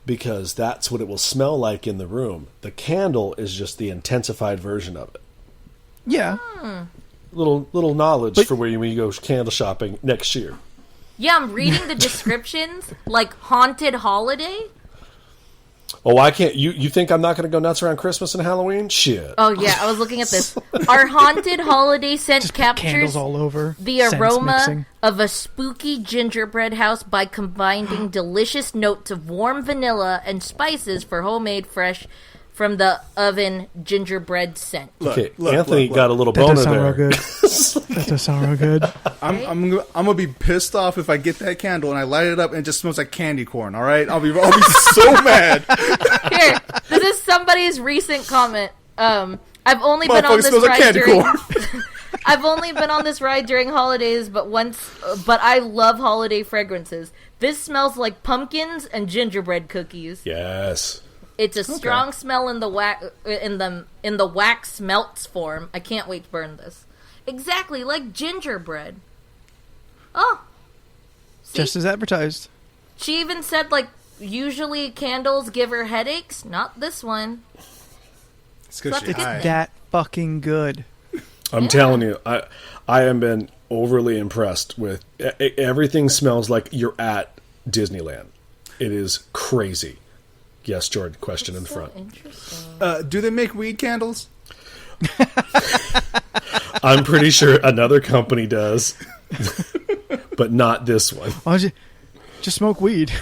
because that's what it will smell like in the room. The candle is just the intensified version of it. Yeah. Little knowledge for when you go candle shopping next year. Yeah, I'm reading the descriptions, like haunted holiday. Oh, I can't. You think I'm not going to go nuts around Christmas and Halloween? Shit. Oh, yeah, I was looking at this. Our haunted holiday scent just captures candles all over. The aroma of a spooky gingerbread house by combining delicious notes of warm vanilla and spices for homemade fresh from the oven gingerbread scent. Look, Anthony got a little boner there. That does sound real good. I'm gonna be pissed off if I get that candle and I light it up and it just smells like candy corn. All right, I'll be so mad. Here, this is somebody's recent comment. I've only been on this ride during. I've only been on this ride during holidays, but I love holiday fragrances. This smells like pumpkins and gingerbread cookies. Yes. It's a strong smell in the wax melts form. I can't wait to burn this. Exactly like gingerbread. Oh, see? Just as advertised. She even said usually candles give her headaches. Not this one. It's good. It's that fucking good. I'm telling you, I have been overly impressed with everything. Smells like you're at Disneyland. It is crazy. Yes, Jordan, question in the front. Interesting. Do they make weed candles? I'm pretty sure another company does, but not this one. Why don't you just smoke weed?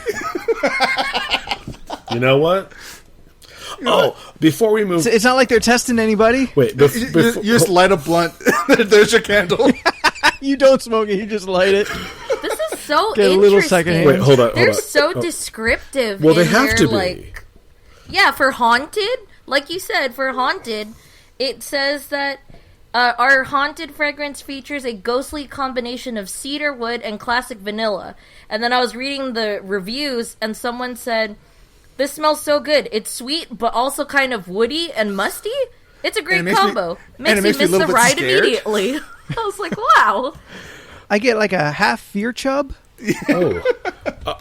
You know what? Before we move... It's not like they're testing anybody. Wait, you just light a blunt. There's your candle. You don't smoke it, you just light it. This is so Get a little secondhand. Wait, hold on. They're so descriptive. Well, they have to be. Yeah, for haunted, like you said, for haunted, it says that our haunted fragrance features a ghostly combination of cedar wood and classic vanilla. And then I was reading the reviews, and someone said, "This smells so good. It's sweet, but also kind of woody and musty. It's a great combo. Makes me miss the ride immediately." I was like, "Wow." I get like a half ear chub.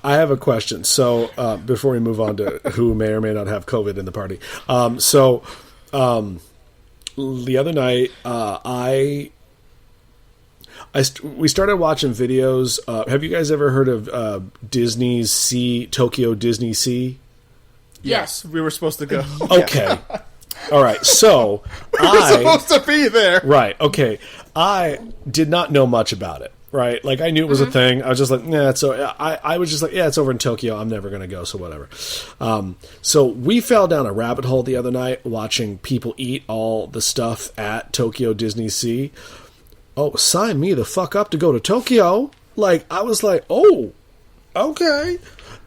I have a question. So before we move on to who may or may not have COVID in the party, the other night we started watching videos. Have you guys ever heard of Disney's Tokyo Disney Sea? Yes, we were supposed to go. Okay. All right. So we were supposed to be there. Right. Okay. I did not know much about it. right? Like, I knew it was a thing. I was just like, yeah, I was just like, yeah, it's over in Tokyo. I'm never going to go, so whatever. So we fell down a rabbit hole the other night watching people eat all the stuff at Tokyo Disney Sea. Oh, sign me the fuck up to go to Tokyo. Like, I was like, oh, okay.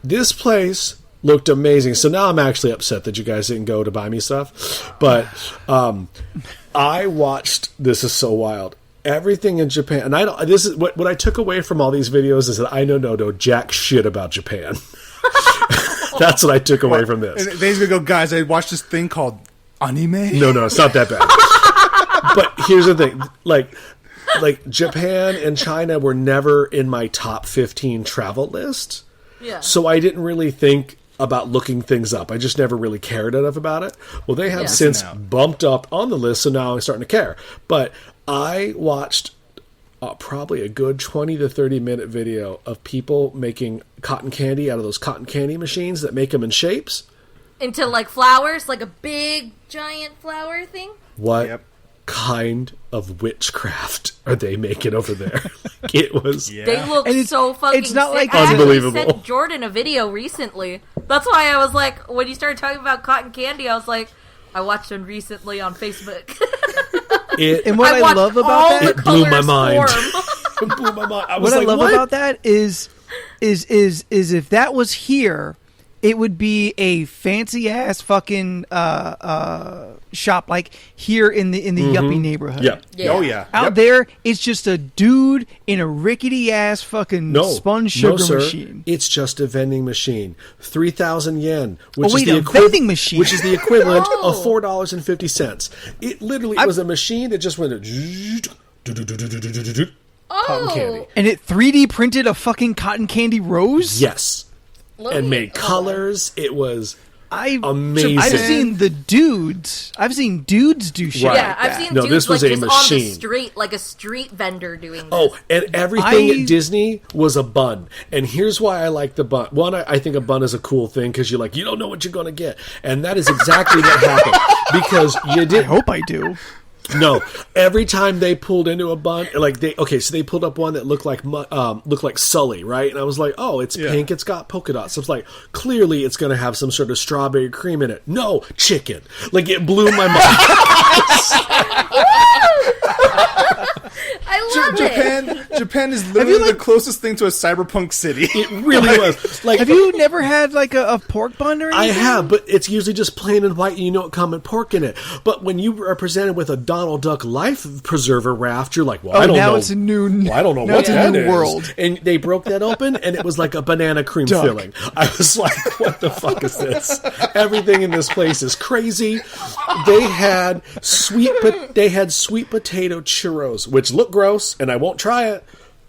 This place looked amazing. So now I'm actually upset that you guys didn't go to buy me stuff. But I watched, this is so wild, everything in Japan. And this is what I took away from all these videos is that I know jack shit about Japan. That's what I took away from this. Days ago, guys, I watched this thing called anime. No, it's not that bad. But here's the thing. Like Japan and China were never in my top 15 travel list. Yeah. So I didn't really think about looking things up. I just never really cared enough about it. Well, they have since bumped up on the list, so now I'm starting to care. But I watched probably a good 20 to 30 minute video of people making cotton candy out of those cotton candy machines that make them in shapes. Into, like, flowers? Like a big, giant flower thing? What kind of witchcraft are they making over there? It was... Yeah. They look so fucking It's not sick. like unbelievable. I sent Jordan a video recently. That's why I was like, when you started talking about cotton candy, I was like, I watched one recently on Facebook. And what I love about that, it blew my mind. It blew my mind. I was what like, I love what? about that is if that was here, it would be a fancy ass fucking shop like here in the yuppie neighborhood. Yeah. Oh yeah. Out there, it's just a dude in a rickety ass fucking spun sugar machine. It's just a vending machine. 3,000 yen, which is a vending machine, which is the equivalent of $4.50. It literally was a machine that just went cotton candy, and it 3D printed a fucking cotton candy rose. Yes. And made colors. It was amazing. I've seen dudes do shit. Right. Yeah, I've seen dudes this was like a just machine. on the street, like a street vendor doing this. Oh, and everything at Disney was a bun. And here's why I like the bun. One, I think a bun is a cool thing because you don't know what you're going to get. And that is exactly what happened. Because you did. I hope I do. No, every time they pulled into a bun, so they pulled up one that looked like Sully, right? And I was like, oh, it's pink, it's got polka dots. So it's like, clearly it's going to have some sort of strawberry cream in it. No, chicken. Like, it blew my mind. I love it. Japan is literally the closest thing to a cyberpunk city. It really was. Like, have you never had like a pork bun or anything? I have, but it's usually just plain and white, and you know it comes with pork in it. But when you are presented with a Donald Duck life preserver raft, you're like, well, I don't know. It's a new. Well, I don't know now what it's a that new is. world. And they broke that open, and it was like a banana cream filling. I was like, what the fuck is this? Everything in this place is crazy. They had sweet potato churros, which look gross, and I won't try it.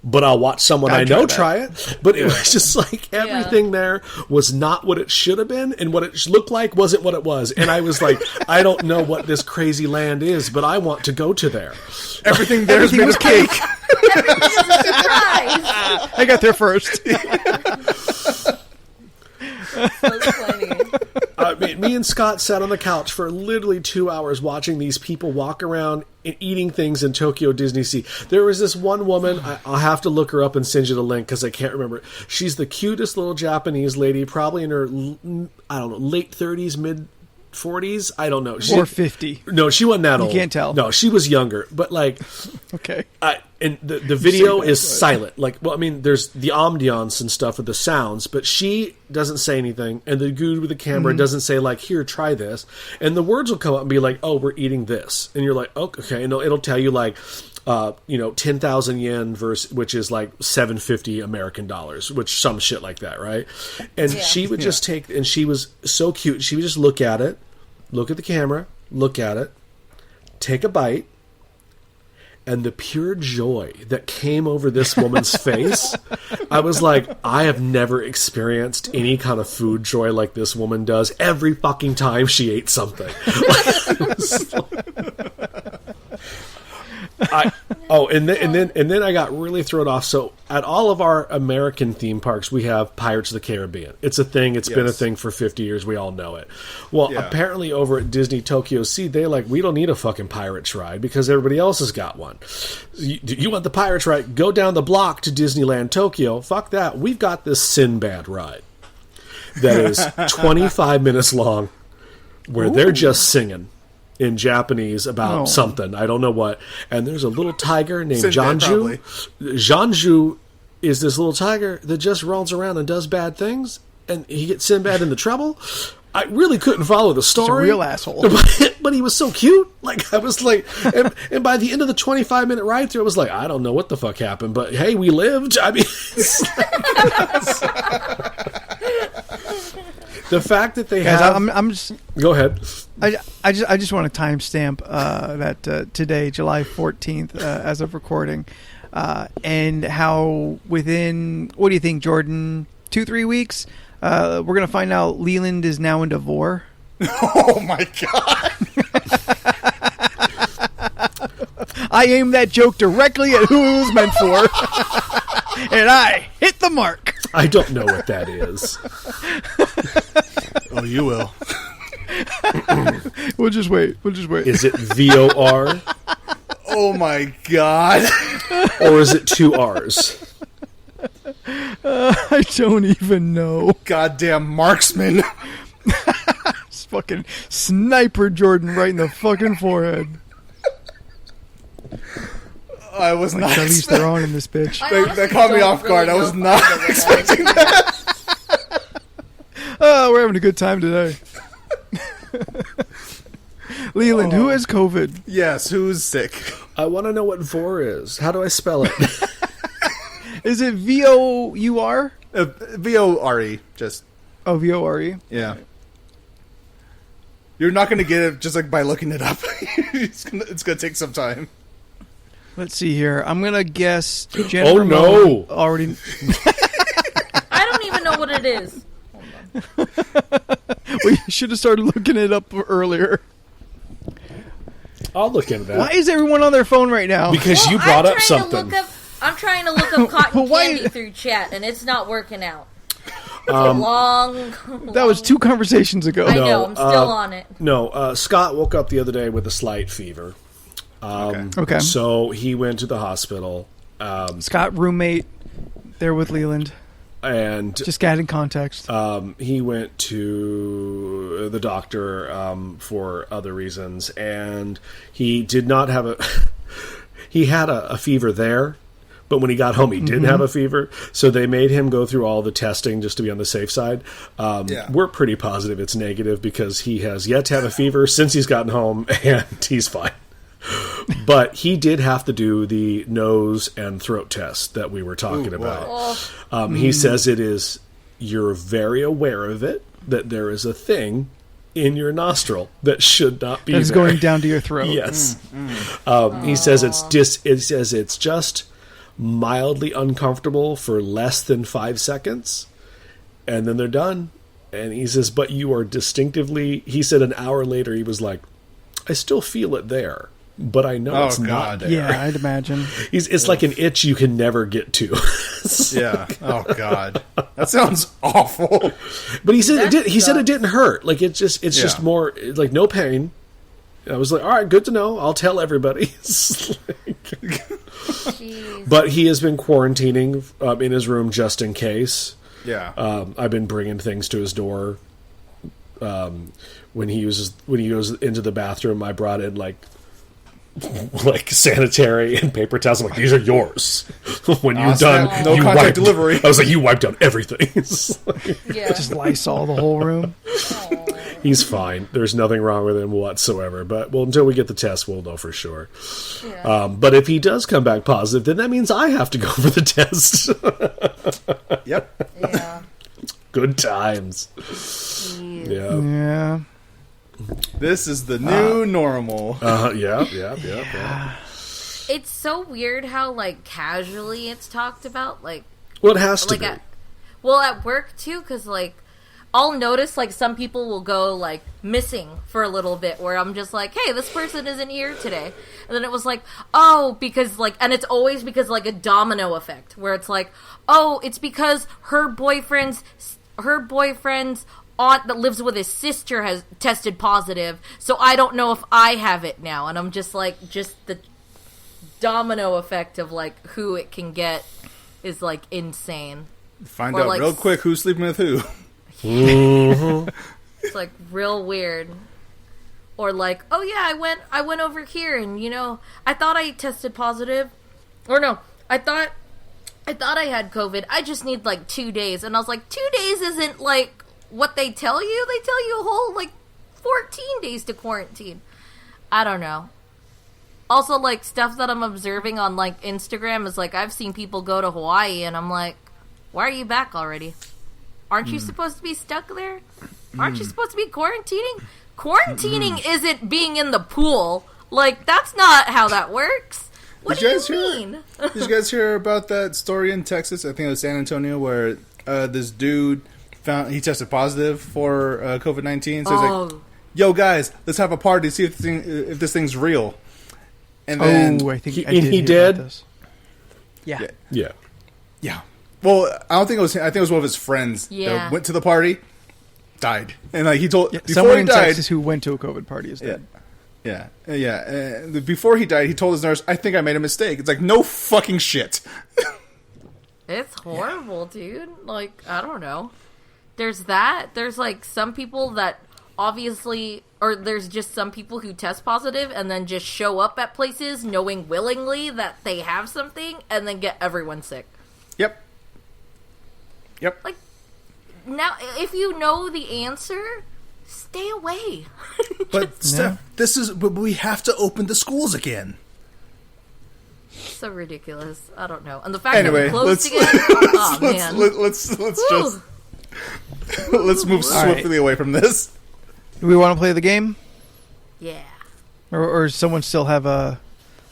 But I'll watch someone I know try it. But it was just like everything there was not what it should have been, and what it looked like wasn't what it was. And I was like, I don't know what this crazy land is, but I want to go to there. Everything there is made of cake. Everything is a surprise. I got there first. So funny. Me and Scott sat on the couch for literally 2 hours watching these people walk around and eating things in Tokyo Disney Sea. There was this one woman, I'll have to look her up and send you the link because I can't remember. She's the cutest little Japanese lady, probably in her, late 30s, mid 40s. I don't know. Or 50. No, she wasn't that old. You can't tell. No, she was younger. But like, okay. And the video is silent. Like, well, I mean, there's the ambiance and stuff with the sounds, but she doesn't say anything. And the dude with the camera doesn't say like, "Here, try this." And the words will come up and be like, "Oh, we're eating this," and you're like, "Oh, okay." And it'll tell you like, 10,000 yen which is like $750 American dollars, which some shit like that, right? And she would just take, and she was so cute. She would just look at it, look at the camera, look at it, take a bite. And the pure joy that came over this woman's face, I was like, I have never experienced any kind of food joy like this woman does every fucking time she ate something. Oh, and then I got really thrown off. So at all of our American theme parks, we have Pirates of the Caribbean. It's a thing. It's been a thing for 50 years. We all know it. Well, apparently over at Disney Tokyo Sea, we don't need a fucking Pirates ride because everybody else has got one. You want the Pirates ride? Go down the block to Disneyland Tokyo. Fuck that. We've got this Sinbad ride that is 25 minutes long where they're just singing in Japanese about something. I don't know what. And there's a little tiger named Janju. Janju is this little tiger that just rolls around and does bad things, and he gets Sinbad into trouble. I really couldn't follow the story. He's a real asshole. But he was so cute. Like, I was like... And by the end of the 25-minute ride through, I was like, I don't know what the fuck happened, but hey, we lived. I mean... The fact that they have... I'm just... Go ahead. I just want to timestamp that today, July 14th, as of recording, and how within, what do you think, Jordan, 2-3 weeks, we're going to find out Leland is now into vor. Oh my god! I aimed that joke directly at who it was meant for, and I hit the mark. I don't know what that is. Oh, you will. We'll just wait. Is it VOR? Oh my god! Or is it 2 R's? I don't even know. Goddamn marksman! Just fucking sniper Jordan right in the fucking forehead. I was not. Charlize Theron in this bitch. That caught me off guard. I was not expecting that. Oh, we're having a good time today. Leland, who has COVID? Yes, who's sick? I want to know what VOR is. How do I spell it? Is it VOUR? VORE. Just. Oh, VORE? Yeah. You're not going to get it just like by looking it up. It's going to take some time. Let's see here. I'm going to guess Jennifer Oh, no. already... I don't even know what it is. Well, you should have started looking it up earlier. I'll look into that. Why is everyone on their phone right now? Because you brought up something. I'm trying to look up cotton candy through chat, and it's not working out. It's a long... That was 2 conversations ago. I know, I'm still on it. No, Scott woke up the other day with a slight fever. Okay. So he went to the hospital. Scott, roommate, there with Leland. And just adding context. He went to the doctor for other reasons, and he did not have a... He had a fever there, but when he got home, he didn't have a fever. So they made him go through all the testing just to be on the safe side. We're pretty positive it's negative because he has yet to have a fever since he's gotten home, and he's fine. But he did have to do the nose and throat test that we were talking about. He says you're very aware of it, that there is a thing in your nostril that should not be there. It's going down to your throat. Yes. He says it's just mildly uncomfortable for less than 5 seconds, and then they're done. And he says, but you are distinctively... He said an hour later, he was like, I still feel it there. But I know it's not there. Yeah, I'd imagine. It's like an itch you can never get to. Yeah. Oh God, that sounds awful. But he said He said it didn't hurt. Like it's just more like no pain. I was like, all right, good to know. I'll tell everybody. But he has been quarantining in his room just in case. Yeah. I've been bringing things to his door. When he goes into the bathroom, I brought in like sanitary and paper towels. I'm like, these are yours. When you're done, no contact delivery. I was like, you wiped down everything. Just Lysol the whole room. He's fine. There's nothing wrong with him whatsoever. But until we get the test, we'll know for sure. Yeah. But if he does come back positive, then that means I have to go for the test. Yep. Yeah. Good times. Yeah. This is the new normal. Yeah. It's so weird how like casually it's talked about. Like, well, it has to be. At work too, because like I'll notice like some people will go like missing for a little bit, where I'm just like, hey, this person isn't here today, and then it was like, oh, because like, and it's always because like a domino effect, where it's like, oh, it's because her boyfriend's aunt that lives with his sister has tested positive, so I don't know if I have it now. And I'm just like, just the domino effect of like who it can get is like insane. Find Or, out like, real quick who's sleeping with who. It's like real weird. Or like, oh yeah, I went over here and I thought I tested positive, or no, I thought I had COVID. I just need like 2 days, and I was like, 2 days isn't like what they tell you. They tell you a whole like 14 days to quarantine. I don't know. Also, like, stuff that I'm observing on like Instagram is like, I've seen people go to Hawaii, and I'm like, why are you back already? Aren't you supposed to be stuck there? Aren't you supposed to be quarantining? Quarantining isn't being in the pool. Like, that's not how that works. What do you mean? Did you guys hear about that story in Texas? I think it was San Antonio, where this dude he tested positive for COVID-19. So he's like, yo, guys, let's have a party, see if this thing's real. And then I think he did. About this. Yeah. Well, I don't think it was him. I think it was one of his friends Yeah. that went to the party, died. And like he told before someone he in died, Texas who went to a COVID party is dead. Yeah. Before he died, he told his nurse, I think I made a mistake. It's like, no fucking shit. It's horrible, dude. Like, I don't know. There's that. There's like some people that obviously, or there's just some people who test positive and then just show up at places knowing willingly that they have something and then get everyone sick. Yep. Like, now, if you know the answer, stay away. But Steph, but we have to open the schools again. So ridiculous. I don't know. And the fact Anyway, that we closed again. Oh man. Let's just let's move swiftly away from this. Do we want to play the game? Yeah. Or does someone still have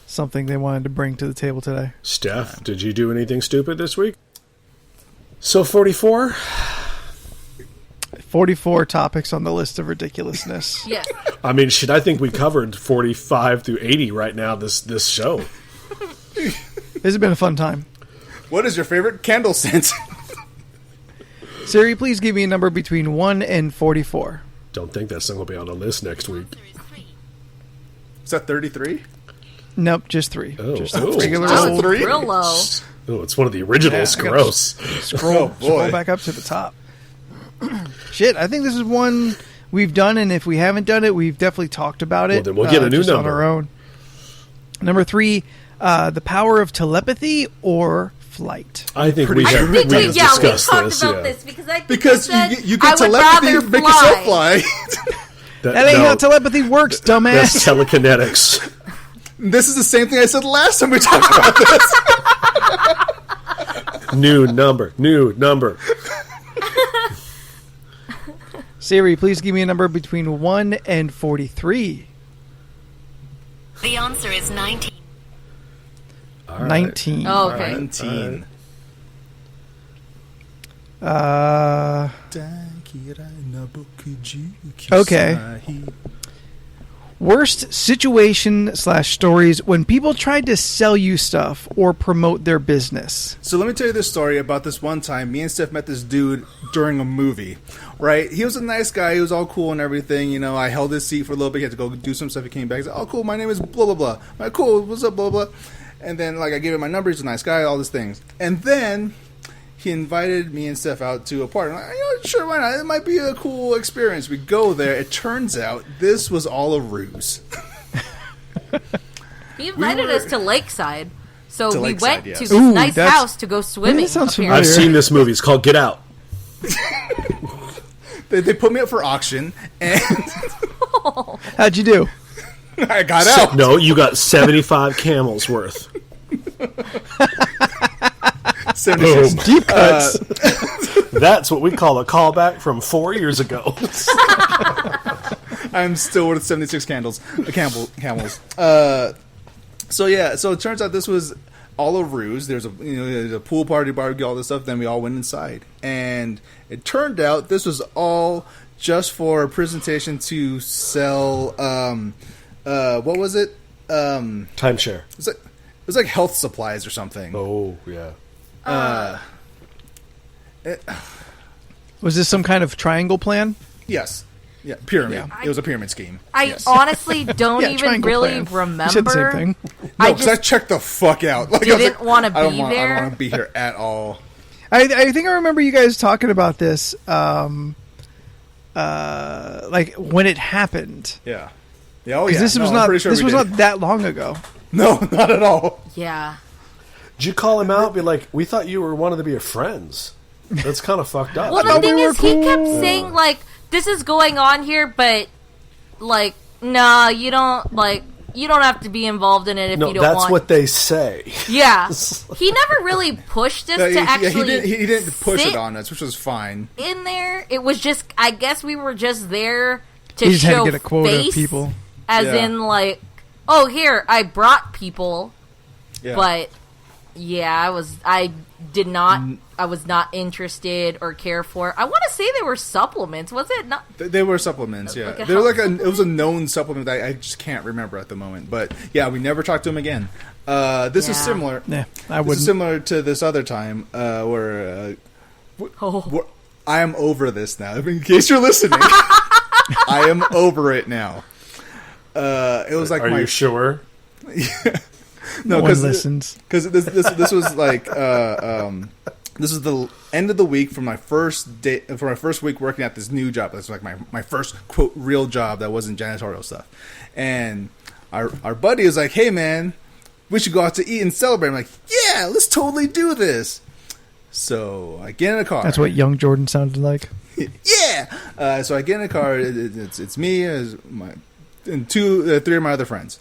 something they wanted to bring to the table today? Steph, did you do anything stupid this week? So 44? 44 topics on the list of ridiculousness. Yeah. I mean, I think we covered 45 through 80 right now this show. This has been a fun time. What is your favorite candle scent? Siri, please give me a number between 1 and 44. Don't think that's going to be on the list next week. Is that 33? Nope, just 3. Oh, just regular Oh, old 3? real low. Oh, it's one of the originals. Yeah, Gross. Scroll back up to the top. Shit, I think this is one we've done, and if we haven't done it, we've definitely talked about it. Well, then we'll get a new just number. on our own. Number 3, the power of telepathy or flight. I think we I have think we discussed talked this. about Yeah. this because I think Because I said you I get would telepathy rather to make yourself fly. That ain't how telepathy works, That's dumbass. telekinetics. This is the same thing I said last time we talked about this. New number. Siri, please give me a number between 1 and 43. The answer is 19. All right. 19. Oh, okay. 19. Okay. Worst situation / stories when people tried to sell you stuff or promote their business. So let me tell you this story about this one time. Me and Steph met this dude during a movie, right? He was a nice guy. He was all cool and everything. You know, I held his seat for a little bit. He had to go do some stuff. He came back. He's like, oh, cool. My name is blah, blah, blah. I'm like, cool. What's up, blah, blah. And then, like, I gave him my number. He's a nice guy, all these things. And then he invited me and Steph out to a party. I'm like, you know, sure, why not? It might be a cool experience. We go there. It turns out this was all a ruse. He invited us to Lakeside, so To we Lakeside, went yes. to this Ooh, nice that's- house to go swimming. That sounds apparently. I've seen this movie. It's called Get Out. They put me up for auction, and How'd you do? I got out. No, you got 75 camels worth. 76. Boom. Deep cuts. That's what we call a callback from 4 years ago. I'm still worth 76 camels. So it turns out this was all a ruse. There's a pool party, barbecue, all this stuff. Then we all went inside, and it turned out this was all just for a presentation to sell. What was it? Timeshare. It was like health supplies or something. Oh yeah. Was this some kind of triangle plan? Yes. Yeah, pyramid. Yeah. It was a pyramid scheme. I Yes. honestly don't Yeah, even triangle really plan. remember. You said the same thing. No, I because I just checked the fuck out. Like, I was didn't want to I be don't there. want to be here at all. I think I remember you guys talking about this, like when it happened. Yeah. Yeah. Oh 'Cause yeah. this was I'm not. pretty sure this we was did. not that long ago. No, not at all. Yeah. Did you call him out? Be like, we thought you were wanted to be your friends. That's kind of fucked up. Well, the thought we thing were is, he kept cool. saying like, "This is going on here," but like, nah, you don't have to be involved in it if No, you don't that's want. what they say. Yeah, he never really pushed us to actually. he didn't push sit it on us, which was fine. in there. It was just, I guess we were just there to He just had show to get a quota face, of people. as Yeah. in like, oh, here I brought people, Yeah. but yeah, I was not interested or care for. I want to say they were supplements, was it not? They were supplements, yeah. Like a They were health it was a known supplement that I just can't remember at the moment. But yeah, we never talked to him again. This is Yeah. similar. Yeah, I This is wouldn't. similar to this other time where Oh, I am over this now. In case you're listening, I am over it now. It was like Are you sure? No one because listens. this was like this is the end of the week for my first day for my first week working at this new job. That's like my first quote real job that wasn't janitorial stuff. And our buddy is like, "Hey man, we should go out to eat and celebrate." I'm like, "Yeah, let's totally do this." So I get in a car. That's what young Jordan sounded like. Yeah. So I get in a car. It's me and three of my other friends.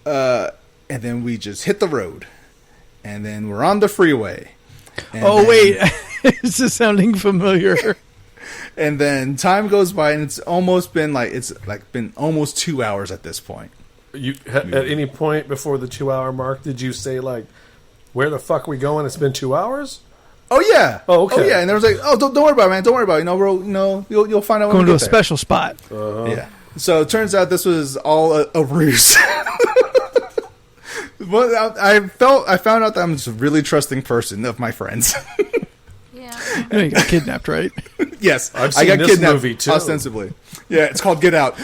And then we just hit the road, and then we're on the freeway. And Oh then- wait, this is sounding familiar. And then time goes by, and it's been almost 2 hours at this point. You at any point before the 2 hour mark, did you say like, "Where the fuck are we going? It's been 2 hours." Oh yeah. Oh, okay. Oh yeah. And there was like, "Oh, don't worry about it, man. Don't worry about it. You'll find out when Going we to a get there." special spot. Yeah. So it turns out this was all a ruse. Well, I found out that I'm just a really trusting person of my friends. yeah. You know, you got kidnapped, right? Yes, I've I seen got this kidnapped movie, too. ostensibly. Yeah, it's called Get Out.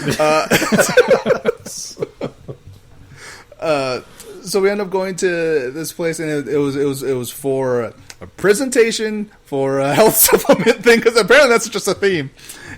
So we end up going to this place, and it was for a presentation for a health supplement thing, because apparently that's just a theme.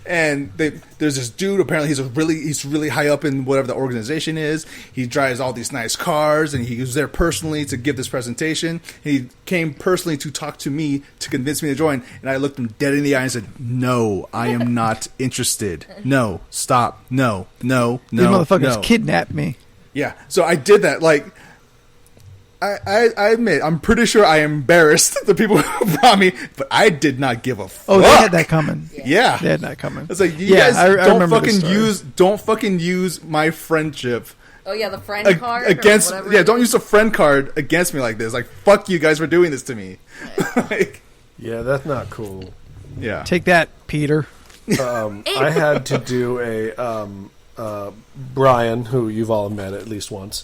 And there's this dude. Apparently he's really high up in whatever the organization is. He drives all these nice cars, and he was there personally to give this presentation. He came personally to talk to me to convince me to join. And I looked him dead in the eye and said, "No, I am not interested. No, stop. No, no, These no, motherfuckers no." kidnapped me. Yeah, so I did that. Like, I admit, I'm pretty sure I embarrassed the people who brought me, but I did not give a fuck. Oh, they had that coming. Yeah, They had that coming. it's like, you Yeah, guys I don't remember this don't fucking use my friendship Oh yeah, the friend card or against. whatever Yeah, it don't is. use a friend card against me like this. Like, fuck you guys for doing this to me. Like, Yeah, that's not cool. yeah. Take that, Peter. I had to do a Brian, who you've all met at least once.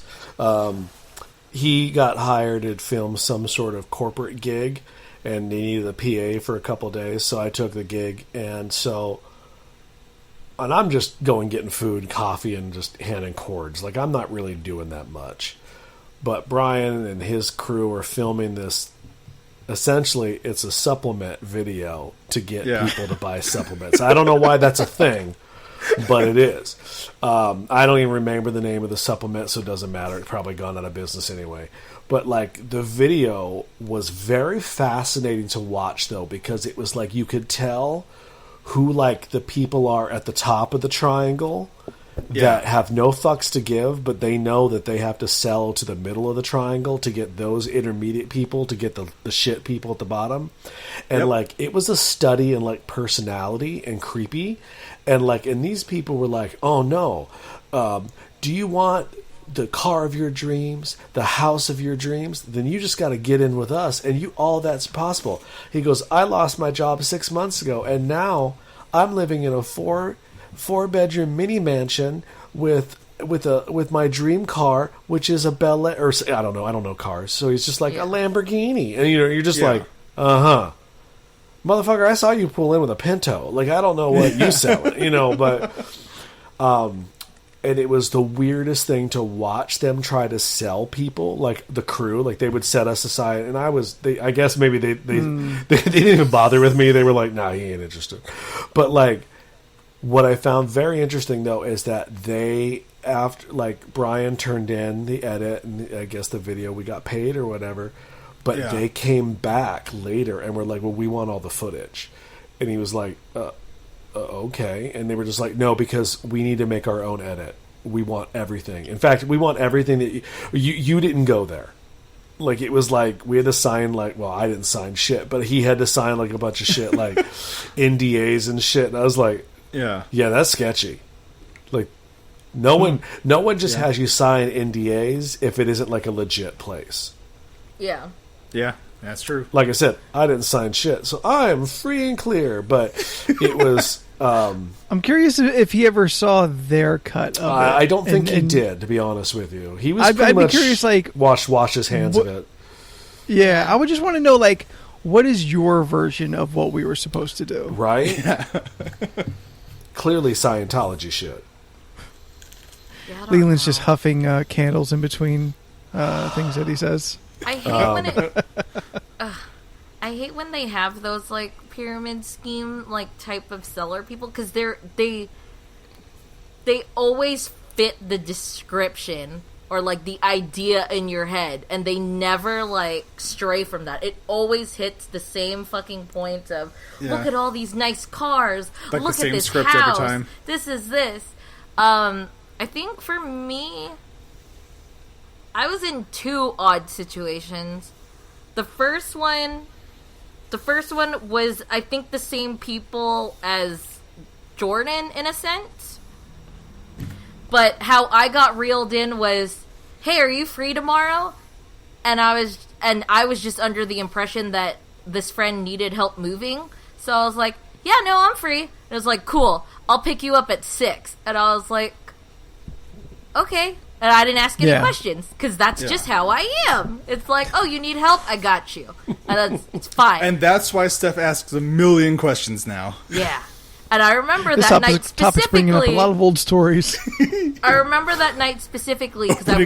He got hired to film some sort of corporate gig, and he needed a PA for a couple days, so I took the gig. And I'm just going getting food, coffee, and just handing cords. Like, I'm not really doing that much. But Brian and his crew are filming this. Essentially, it's a supplement video to get people to buy supplements. I don't know why that's a thing, but it is. I don't even remember the name of the supplement, so it doesn't matter. It's probably gone out of business anyway. But, like, the video was very fascinating to watch, though, because it was like you could tell who, like, the people are at the top of the triangle that have no fucks to give, but they know that they have to sell to the middle of the triangle to get those intermediate people to get the shit people at the bottom. And like, it was a study in like personality and creepy. And like, and these people were like, "Oh no, do you want the car of your dreams, the house of your dreams, then you just got to get in with us, and all that's possible. He goes, I lost my job 6 months ago, and now I'm living in a four-bedroom mini mansion with my dream car, which is a Bel Air, or I don't know cars. So he's just like a Lamborghini, and you're just like, motherfucker, I saw you pull in with a Pinto. Like, I don't know what you sell, but and it was the weirdest thing to watch them try to sell people, like the crew, like they would set us aside, and I guess maybe they didn't even bother with me. They were like, nah, he ain't interested. But like, what I found very interesting though is that after like Brian turned in the edit and I guess the video, we got paid or whatever, but they came back later and were like, well, we want all the footage, and he was like, okay, and they were just like, no, because we need to make our own edit. We want everything. In fact, we want everything that you didn't go there. Like, it was like we had to sign, like, well, I didn't sign shit, but he had to sign like a bunch of shit, like NDAs and shit. And I was like, yeah, that's sketchy. Like, no one just has you sign NDAs if it isn't like a legit place. Yeah. Yeah. That's true. Like I said, I didn't sign shit, so I am free and clear. But it was. I'm curious if he ever saw their cut of it. I don't think he did, to be honest with you. He was. I'd be curious, like, wash his hands of it. Yeah, I would just want to know, like, what is your version of what we were supposed to do? Right. Yeah. Clearly, Scientology shit. Yeah, Leland's just huffing candles in between things that he says. I hate I hate when they have those like pyramid scheme like type of seller people, because they always fit the description or like the idea in your head, and they never like stray from that. It always hits the same fucking point of look at all these nice cars, like look the same at this script house. every time. This is this. I think for me, I was in two odd situations. The first one was, I think, the same people as Jordan, in a sense. But how I got reeled in was, hey, are you free tomorrow? And I was just under the impression that this friend needed help moving. So I was like, yeah, no, I'm free. And it was like, cool, I'll pick you up at 6. And I was like, okay. And I didn't ask any questions, because that's just how I am. It's like, oh, you need help? I got you. And it's fine. And that's why Steph asks a million questions now. Yeah. And I remember this that night topic's bringing up a lot of old stories. I remember that night specifically because I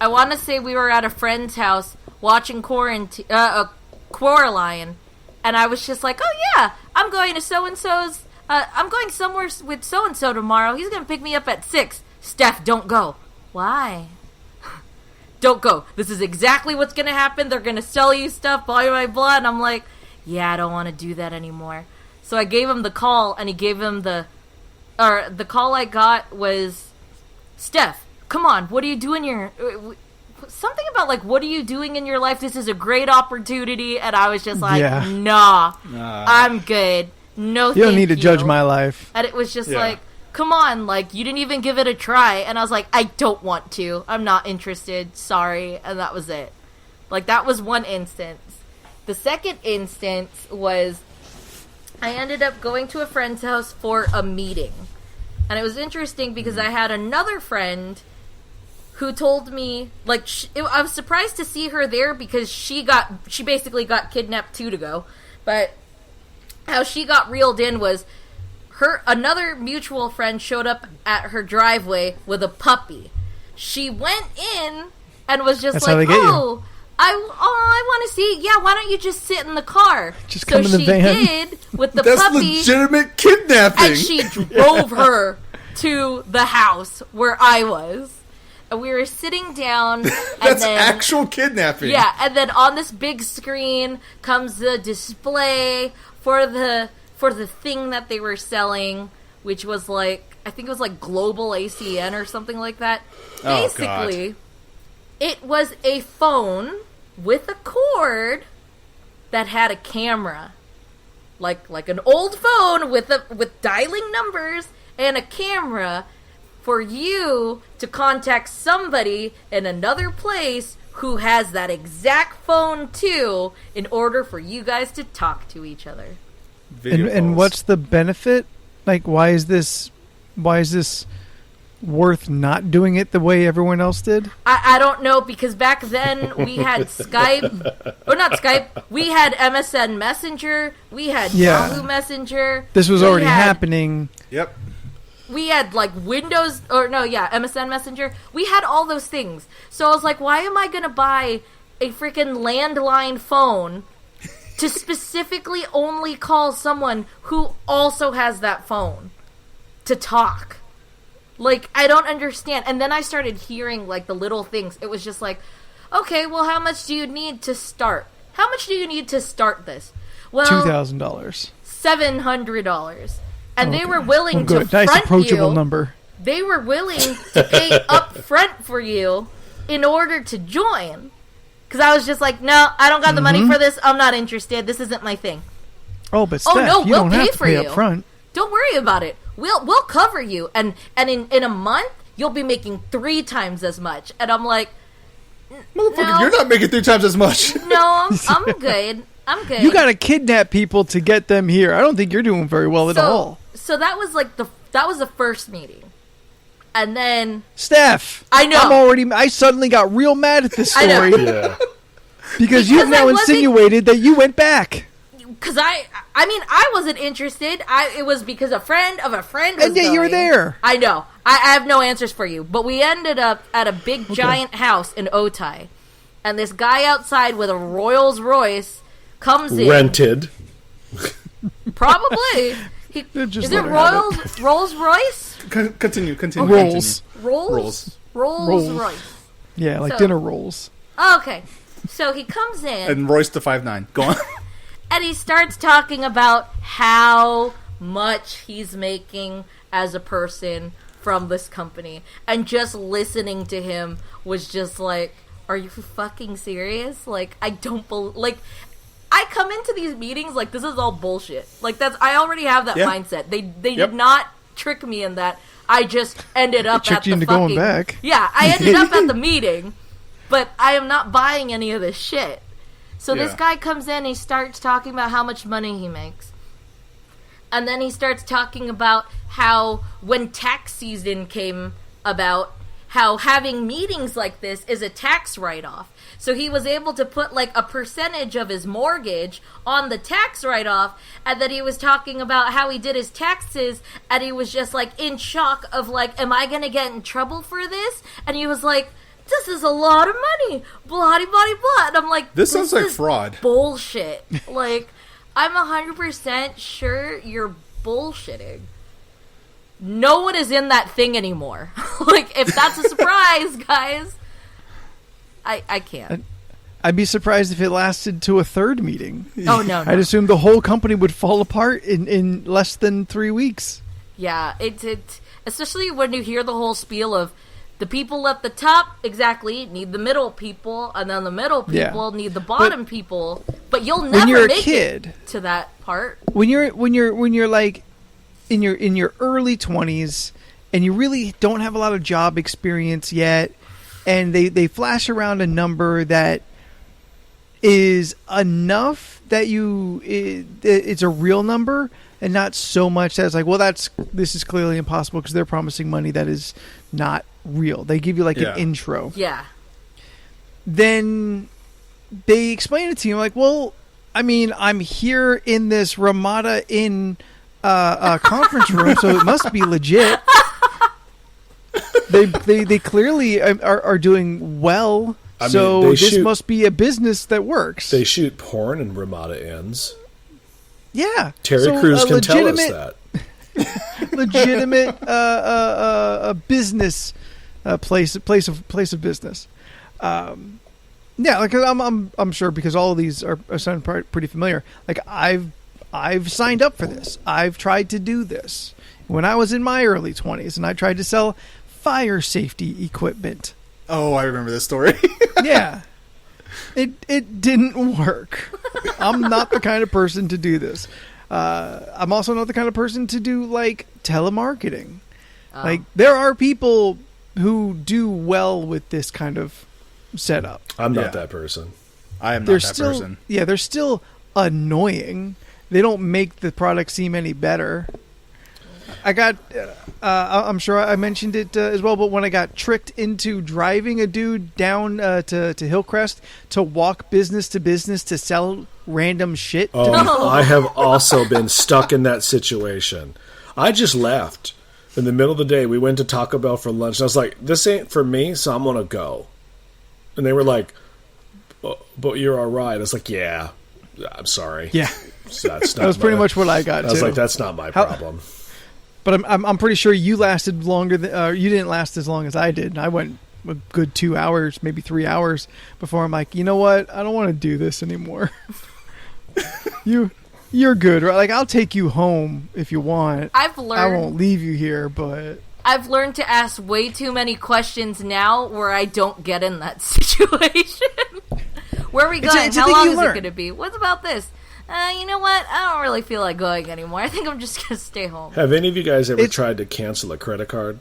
want to say we were at a friend's house watching Coraline, and I was just like, oh yeah, I'm going to so-and-so's, I'm going somewhere with so-and-so tomorrow. He's going to pick me up at 6. Steph, don't go. Why? Don't go. This is exactly what's going to happen. They're going to sell you stuff, blah, blah, blah. And I'm like, yeah, I don't want to do that anymore. So I gave him the call, and he gave him the call I got was, Steph, come on, what are you doing here? Something about, like, what are you doing in your life? This is a great opportunity. And I was just like, nah, I'm good. No, you don't need to judge my life. And it was just like, come on, like, you didn't even give it a try. And I was like, I don't want to. I'm not interested. Sorry. And that was it. Like, that was one instance. The second instance was I ended up going to a friend's house for a meeting. And it was interesting because I had another friend who told me, like, I was surprised to see her there because she basically got kidnapped 2 to go. But how she got reeled in was another mutual friend showed up at her driveway with a puppy. She went in and was just I want to see. Yeah, why don't you just sit in the car? Just come in the van. So she did with the That's puppy. That's legitimate kidnapping. And she drove her to the house where I was. And we were sitting down. That's actual kidnapping. Yeah, and then on this big screen comes the display for the thing that they were selling, which was like, I think it was like Global ACN or something like that. Basically, it was a phone with a cord that had a camera. Like an old phone with dialing numbers and a camera for you to contact somebody in another place who has that exact phone too, in order for you guys to talk to each other. And what's the benefit? Like, why is this worth not doing it the way everyone else did? I don't know, because back then we had Skype, or not Skype, we had MSN Messenger, we had Yahoo Messenger. This was already happening. Yep. We had like Windows, MSN Messenger. We had all those things. So I was like, why am I going to buy a freaking landline phone to specifically only call someone who also has that phone to talk? Like, I don't understand. And then I started hearing like the little things. It was just like, okay, well, how much do you need to start? How much do you need to start this? Well, $2,000. $700. And they were willing to nice front approachable you. Number. They were willing to pay up front for you in order to join. Because I was just like, no, I don't got the money for this. I'm not interested. This isn't my thing. Oh, but Steph, you don't have to pay up front. Don't worry about it. We'll cover you. And in a month, you'll be making 3 times as much. And I'm like, Motherfucker, no. you're not making 3 times as much. No, I'm good. I'm good. You gotta kidnap people to get them here. I don't think you're doing very well at all. So that was like that was the first meeting. And then Steph, I know. I suddenly got real mad at this story. I know. Yeah. because you've now insinuated that you went back. Because I wasn't interested. It was because a friend of a friend was and yet you were there. I know. I have no answers for you. But we ended up at a big giant house in Otay. And this guy outside with a Rolls Royce comes in. Rented. Probably. Is it Rolls Royce? Continue. Rolls. Rolls Royce. Yeah, like dinner rolls. Okay. So he comes in. And Royce the 5'9". Go on. And he starts talking about how much he's making as a person from this company. And just listening to him was just like, are you fucking serious? Like, I don't believe... Like, I come into these meetings like, this is all bullshit. Like, I already have that mindset. They did not trick me in that. I just ended up at the into going back. Yeah, I ended up at the meeting, but I am not buying any of this shit. So this guy comes in, he starts talking about how much money he makes. And then he starts talking about how when tax season came about, how having meetings like this is a tax write-off. So he was able to put like a percentage of his mortgage on the tax write-off, and then he was talking about how he did his taxes, and he was just like in shock of like, am I going to get in trouble for this? And he was like, this is a lot of money, blah, blah, blah. And I'm like, this sounds like fraud. Bullshit. Like, I'm 100% sure you're bullshitting. No one is in that thing anymore. Like, if that's a surprise, guys, I can't. I'd be surprised if it lasted to a third meeting. Oh, no. I'd assume the whole company would fall apart in less than 3 weeks. Yeah, it especially when you hear the whole spiel of the people at the top need the middle people, and then the middle people need the bottom people. But you'll never make it to that part. When you're like in your early 20s and you really don't have a lot of job experience yet, and they flash around a number that is enough that it's a real number, and not so much as like, well, this is clearly impossible because they're promising money that is not real. They give you like an intro. Yeah. Then they explain it to you like, well, I mean, I'm here in this Ramada Inn conference room, so it must be legit. They clearly are doing well. I mean, this must be a business that works. They shoot porn in Ramada Inns. Yeah. Terry Crews can tell us that. Legitimate business place of business. Yeah, like I'm sure because all of these are sound pretty familiar. Like I've signed up for this. I've tried to do this when I was in my early 20s, and I tried to sell fire safety equipment. Oh, I remember this story. Yeah. It didn't work. I'm not the kind of person to do this. I'm also not the kind of person to do like telemarketing. Like, there are people who do well with this kind of setup. I'm not that person. I am not that person. Yeah, they're still annoying. They don't make the product seem any better. I got, I'm sure I mentioned it as well, but when I got tricked into driving a dude down to Hillcrest to walk business to business to sell random shit. I have also been stuck in that situation. I just left. In the middle of the day, we went to Taco Bell for lunch. And I was like, this ain't for me, so I'm going to go. And they were like, but you're all right. I was like, yeah, I'm sorry. Yeah. That's that was pretty much what I got, I was like, that's not my problem. But I'm pretty sure you lasted longer than you didn't last as long as I did. I went a good 2 hours, maybe 3 hours before I'm like, you know what? I don't want to do this anymore. You're good, right? Like, I'll take you home if you want. I won't leave you here, but I've learned to ask way too many questions now where I don't get in that situation. Where are we going? How long is it going to be? What about this? You know what? I don't really feel like going anymore. I think I'm just going to stay home. Have any of you guys ever tried to cancel a credit card?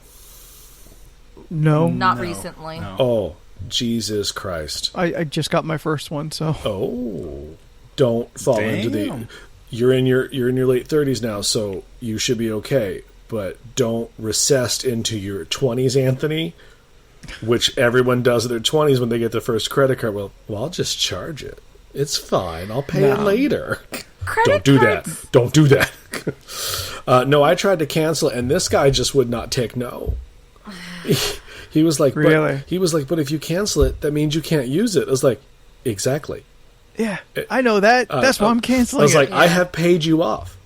No. Not recently. No. Oh, Jesus Christ. I just got my first one, so. Oh. Don't fall into the... You're in your late 30s now, so you should be okay. But don't recess into your 20s, Anthony, which everyone does in their 20s when they get their first credit card. Well, I'll just charge it. It's fine. I'll pay it later. Don't do that. Don't do that. No, I tried to cancel it, and this guy just would not take no. He was like, really? But if you cancel it, that means you can't use it. I was like, exactly. Yeah, I know that. That's why I'm canceling it. I was like, I have paid you off.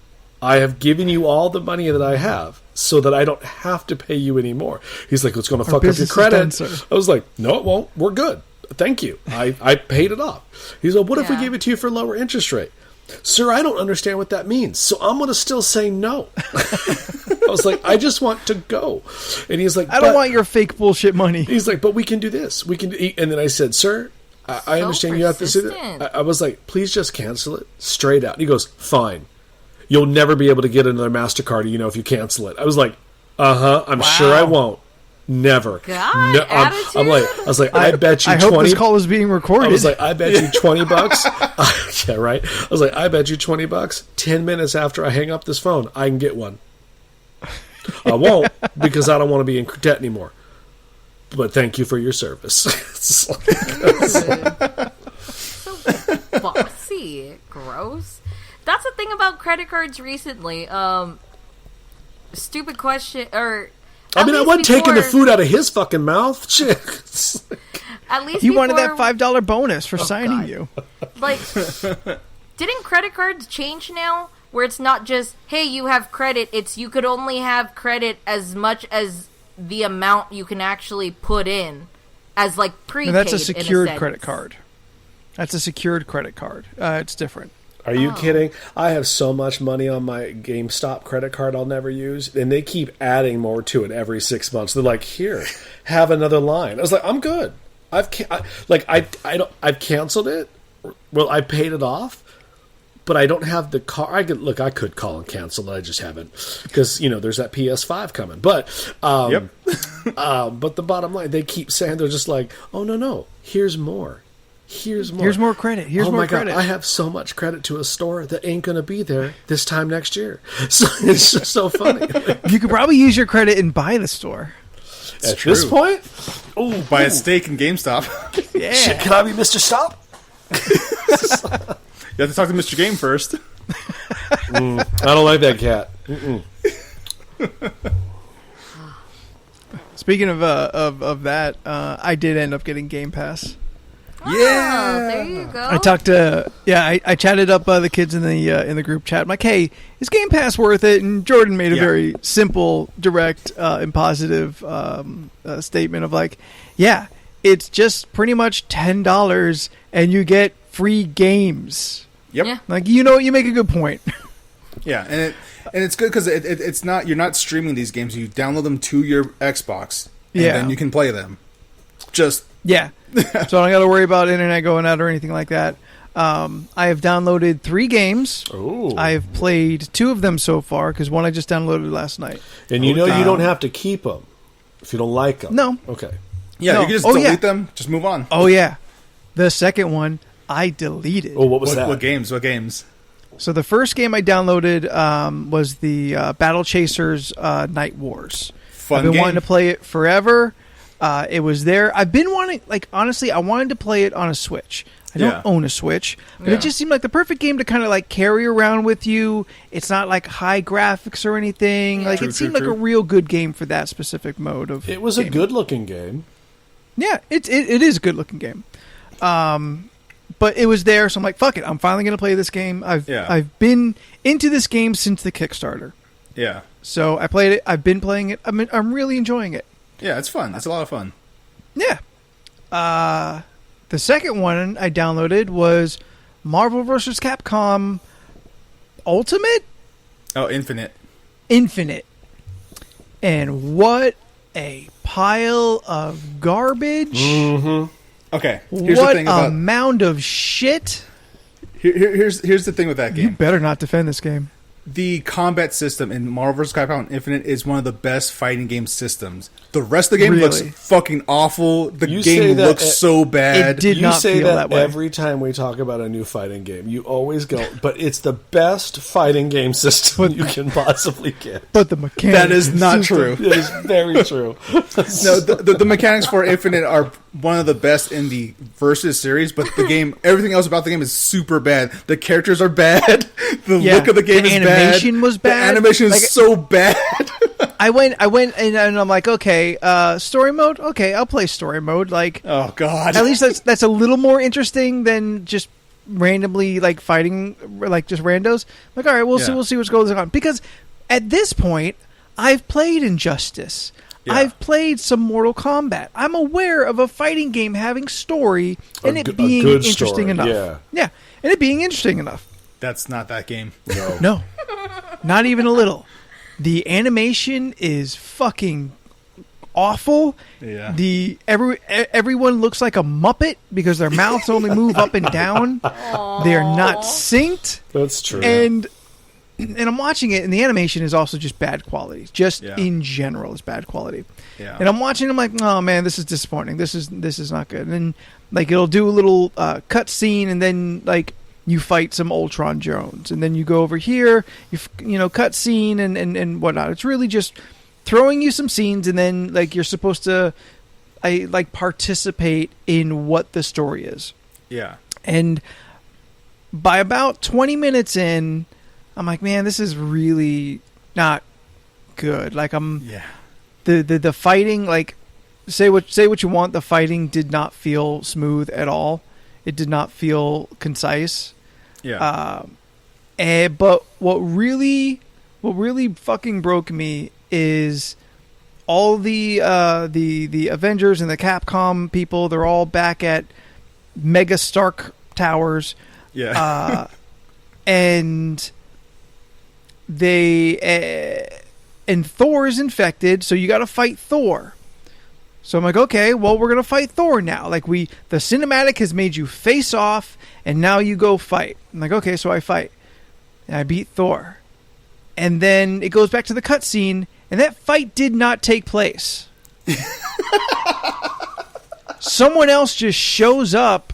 I have given you all the money that I have so that I don't have to pay you anymore. He's like, it's going to fuck up your credit. I was like, no, it won't. We're good. Thank you. I paid it off. He's like, what if we gave it to you for a lower interest rate? Sir, I don't understand what that means. So I'm going to still say no. I was like, I just want to go. And he's like, I don't want your fake bullshit money. He's like, but we can do this. We can. And then I said, sir, I understand you have to say that. I was like, please just cancel it straight out. And he goes, fine. You'll never be able to get another MasterCard, if you cancel it. I was like, I'm sure I won't. Never. God, no, I was like, I bet you 20. I hope this call is being recorded. I was like, I bet you $20. Yeah, right. I was like, I bet you $20. 10 minutes after I hang up this phone, I can get one. I won't because I don't want to be in debt anymore. But thank you for your service. So bossy. Gross. That's the thing about credit cards recently. Stupid question. I wasn't taking the food out of his fucking mouth. Shit. At least he wanted that $5 bonus for signing you. Like, didn't credit cards change now? Where it's not just, hey, you have credit. It's you could only have credit as much as the amount you can actually put in as like prepaid. No, that's a secured credit card. That's a secured credit card. It's different. Are you kidding? I have so much money on my GameStop credit card I'll never use, and they keep adding more to it every 6 months. They're like, "Here, have another line." I was like, "I'm good. I've canceled it. Well, I paid it off, but I don't have the car. I could call and cancel it. I just haven't because there's that PS5 coming. But but the bottom line, they keep saying they're just like, "Oh no, here's more." Here's more credit. Here's more credit. God, I have so much credit to a store that ain't going to be there this time next year. So it's just so funny. You could probably use your credit and buy the store. At this point? Buy a steak in GameStop. Yeah. Shit, can I be Mr. Stop? You have to talk to Mr. Game first. I don't like that cat. Speaking of that, I did end up getting Game Pass. Yeah, there you go. I talked to I chatted up the kids in the group chat. I'm like, hey, is Game Pass worth it? And Jordan made a very simple, direct, and positive statement of like, yeah, it's just pretty much $10 and you get free games. Yep. Yeah. Like you make a good point. Yeah, and it's good because it's not you're not streaming these games. You download them to your Xbox, and then you can play them. So I don't got to worry about internet going out or anything like that. I have downloaded 3 games. Ooh. I have played 2 of them so far, because one I just downloaded last night. And you don't have to keep them if you don't like them. No. Okay. Yeah, No. you can just Oh, delete yeah. them. Just move on. Oh, yeah. The second one, I deleted. Oh, what was that? What games? What games? So the first game I downloaded was the Battle Chasers Night Wars. Fun I've been game. wanting to play it forever. It was there. I've been wanting, honestly, I wanted to play it on a Switch. I don't Yeah. own a Switch, but Yeah. it just seemed like the perfect game to kind of carry around with you. It's not high graphics or anything. Yeah. It seemed like a real good game for that specific mode of. It was a gaming. good-looking game. Yeah, it is a good looking game. But it was there, so I'm like, fuck it. I'm finally going to play this game. I've been into this game since the Kickstarter. Yeah. So I played it. I've been playing it. I'm really enjoying it. Yeah, it's fun. It's a lot of fun. Yeah. The second one I downloaded was Marvel vs. Capcom Ultimate Oh, Infinite. Infinite. And what a pile of garbage. Mm-hmm. Okay. Here's What the thing about a mound of shit. here's the thing with that You game. better not defend this game. The combat system in Marvel vs. Capcom Infinite is one of the best fighting game systems. The rest of the game looks Really? fucking awful. The You say game that looks so bad. It did You not say feel that way. every time we talk about a new fighting game. You always go, but it's the best fighting game system you can possibly get. But the mechanics. That is not true. It is very true. No, the mechanics for Infinite are one of the best in the Versus series, but the game, everything else about the game is super bad. The characters are bad. The look of the game is bad. The animation was bad. The animation is so bad. I went and I'm like, okay, story mode. Okay, I'll play story mode. Oh god. At least that's a little more interesting than just randomly fighting just randos. All right, we'll see what's going on, because at this point I've played Injustice. Yeah. I've played some Mortal Kombat. I'm aware of a fighting game having story and it being good interesting story, enough. Yeah, and it being interesting enough. That's not that game. No, not even a little. The animation is fucking awful. Yeah. Everyone looks like a Muppet because their mouths only move up and down. They're not synced. That's true. And I'm watching it, and the animation is also just bad quality. Just Yeah. in general, it's bad quality. Yeah. And I'm watching, I'm like, oh man, this is disappointing. This is not good. And then it'll do a little cut scene, and then you fight some Ultron drones, and then you go over here, cut scene and whatnot. It's really just throwing you some scenes, and then you're supposed to participate in what the story is. Yeah. And by about 20 minutes in, I'm like, man, this is really not good. Yeah. The fighting, say what you want, the fighting did not feel smooth at all. It did not feel concise. Yeah. But what really fucking broke me is all the Avengers and the Capcom people. They're all back at Mega Stark Towers. Yeah. And and Thor is infected, so you got to fight Thor. So I'm like, okay, well, we're gonna fight Thor now. The cinematic has made you face off, and now you go fight. I'm like, okay, so I fight, and I beat Thor, and then it goes back to the cutscene, and that fight did not take place. Someone else just shows up